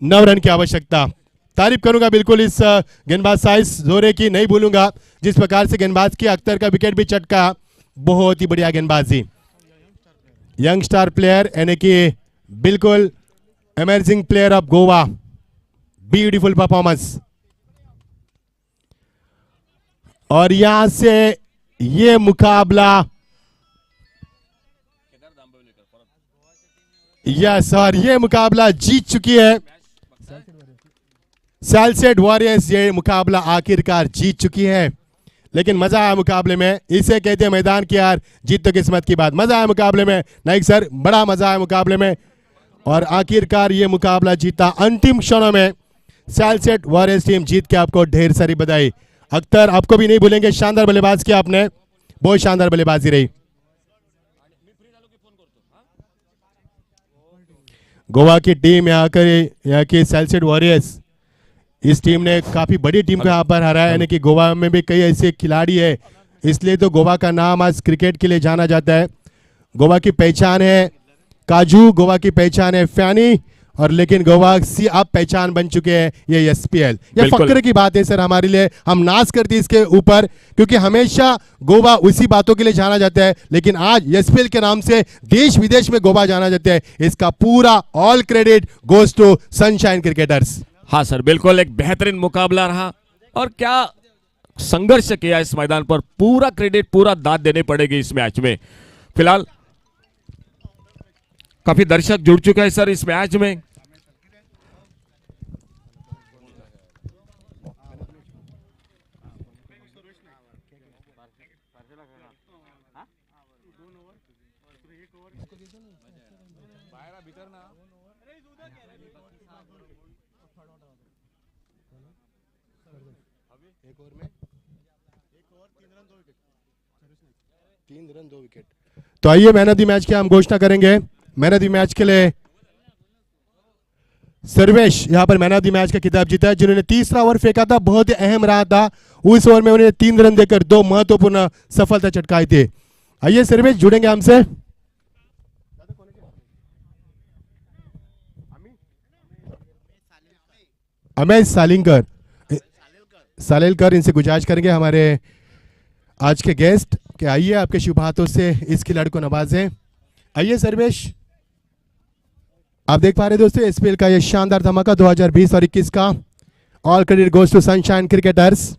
9 रन की आवश्यकता। तारीफ करूंगा बिल्कुल इस गेंदबाज साइज जोरे की, नहीं भूलूंगा जिस प्रकार से गेंदबाज की। अख्तर का विकेट भी चटका, बहुत ही बढ़िया गेंदबाजी। यंग स्टार प्लेयर यानी कि बिल्कुल amazing player of Goa, beautiful performance. और यहां से ये मुकाबला, यस, और ये मुकाबला जीत चुकी है सैलसेट वॉरियर्स। ये मुकाबला आखिरकार जीत चुकी है, लेकिन मजा आया मुकाबले में। इसे कहते हैं मैदान की हार, जीत तो किस्मत की बात। मजा आया मुकाबले में नाइक सर, बड़ा मजा आया मुकाबले में और आखिरकार ये मुकाबला जीता। अंतिम क्षणों में सैलसेट वॉरियर्स टीम जीत के आपको ढेर सारी बधाई। अख्तर आपको भी नहीं भूलेंगे, शानदार बल्लेबाज किया आपने, बहुत शानदार बल्लेबाजी रही। गोवा की टीम यहाँ की सैलसेट वॉरियर्स, इस टीम ने काफी बड़ी टीम को यहाँ पर हराया, यानी कि गोवा में भी कई ऐसे खिलाड़ी है, इसलिए तो गोवा का नाम आज क्रिकेट के लिए जाना जाता है। गोवा की पहचान है काजू, गोवा की पहचान है फैनी, और लेकिन गोवा सी अब पहचान बन चुके हैं ये एसपीएल। ये फक्र की बात है सर हमारे लिए, हम नाज करते हैं इसके ऊपर, क्योंकि हमेशा गोवा उसी बातों के लिए जाना जाता है, लेकिन आज एसपीएल के नाम से देश विदेश में गोवा जाना जाता है। इसका पूरा all credit goes to Sunshine Cricketers. हाँ सर, बिल्कुल एक बेहतरीन मुकाबला रहा और क्या संघर्ष किया इस मैदान पर। पूरा क्रेडिट, पूरा दाद देनी पड़ेगी इस मैच में। फिलहाल काफी दर्शक जुड़ चुके हैं सर इस मैच में। तो आइए मैन ऑफ द मैच की हम घोषणा करेंगे। मैन ऑफ द मैच के लिए सर्वेश यहां पर मैन ऑफ द मैच का खिताब जीता है, जिन्होंने तीसरा ओवर फेंका था, बहुत ही अहम रहा था। उस ओवर में उन्होंने 3 रन देकर 2 महत्वपूर्ण सफलता चटकाई थी। आइए सर्वेश जुड़ेंगे हमसे। अमेश सालेलकर इनसे गुजारिश करेंगे हमारे आज के गेस्ट कि आइए आपके शुभ हाथों से इस खिलाड़ी को नवाजें। आइए सर्वेश। आप देख पा रहे दोस्तों एसपीएल का ये शानदार धमाका 2020 और 21 का। All credit goes to Sunshine Cricketers,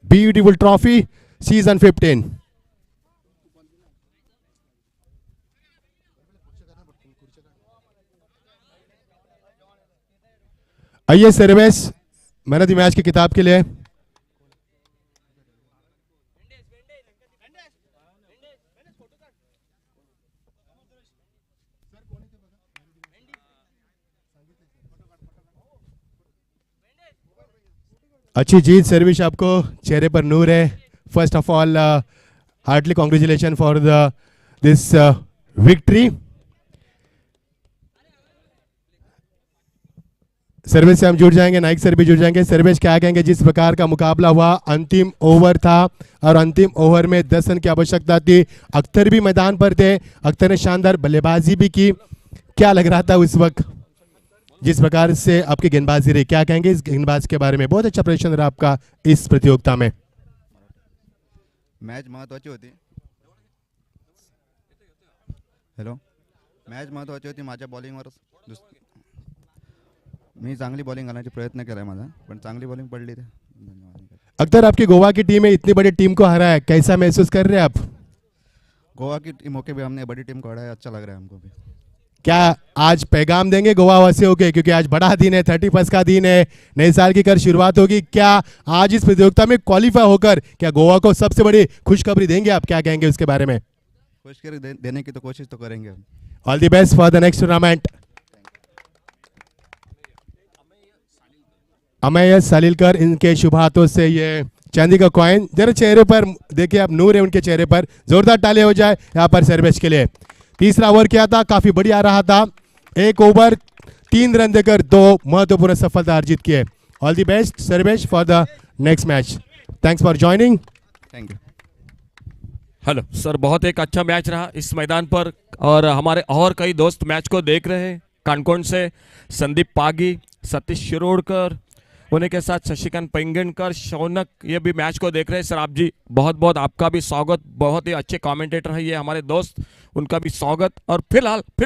beautiful trophy season 15। आइए Sarvesh man of the match की किताब के लिए। अच्छी जीत सर्विश, आपको चेहरे पर नूर है। First of all heartly congratulation for this victory. Sarvesh से हम जुड़ जाएंगे, नाइक सर भी जुड़ जाएंगे। सर्वेश क्या कहेंगे, जिस प्रकार का मुकाबला हुआ, अंतिम ओवर था और अंतिम ओवर में 10 रन की आवश्यकता थी। अख्तर भी मैदान पर थे, अख्तर ने शानदार बल्लेबाजी भी की। क्या लग रहा था उस वक्त जिस प्रकार से आपकी गेंदबाजी रही, क्या कहेंगे इस गेंदबाज के बारे में? बहुत अच्छा प्रदर्शन रहा आपका इस प्रतियोगिता में। मॅच महत्त्वाची होती. हॅलो, मॅच महत्त्वाची होती. माझ्या बॉलिंगवर मी चांगली बॉलिंग करण्याचा प्रयत्न केला माझा, पण चांगली बॉलिंग पडली ते. अख्तर, आपकी गोवा की टीम है, इतनी बड़ी टीम को हराया, कैसा महसूस कर रहे हैं आप? गोवा की टीमों के भी हमने बड़ी टीम को हराया, अच्छा लग रहा है हमको भी. क्या आज पैगाम देंगे गोवा वासियों के, क्योंकि आज बड़ा दिन है, 31 का दिन है, नए साल की कर शुरुआत होगी। क्या आज इस प्रतियोगिता में क्वालिफाई होकर क्या गोवा को सबसे बड़ी खुशखबरी देंगे आप? क्या कहेंगे उसके बारे में? खुशखबरी देने की तो कोशिश तो करेंगे हम. All the best for the next tournament. Amey Salilkar, इनके शुभ हाथों से ये चांदी का कॉइन, जरा चेहरे पर देखिए आप, नूर है उनके चेहरे पर, जोरदार ताली हो जाए यहाँ पर सर्वेश के लिए। तीसरा ओवर किया था, काफी बढ़िया रहा था, 1 ओवर 3 रन देकर 2 महत्वपूर्ण सफलता अर्जित किए। All the best Sarvesh for the next match. Thanks for joining. Thank you. Hello sir, बहुत एक अच्छा मैच रहा इस मैदान पर और हमारे और कई दोस्त मैच को देख रहे हैं। कानकोण से संदीप पागी, सतीश शिरोडकर, उन्हीं के साथ शशिकांत पेंगणकर, शौनक, ये भी मैच को देख रहे हैं। सर आप जी बहुत बहुत आपका भी स्वागत, बहुत ही अच्छे कमेंटेटर हैं ये हमारे दोस्त, उनका भी स्वागत। और फिलहाल फिर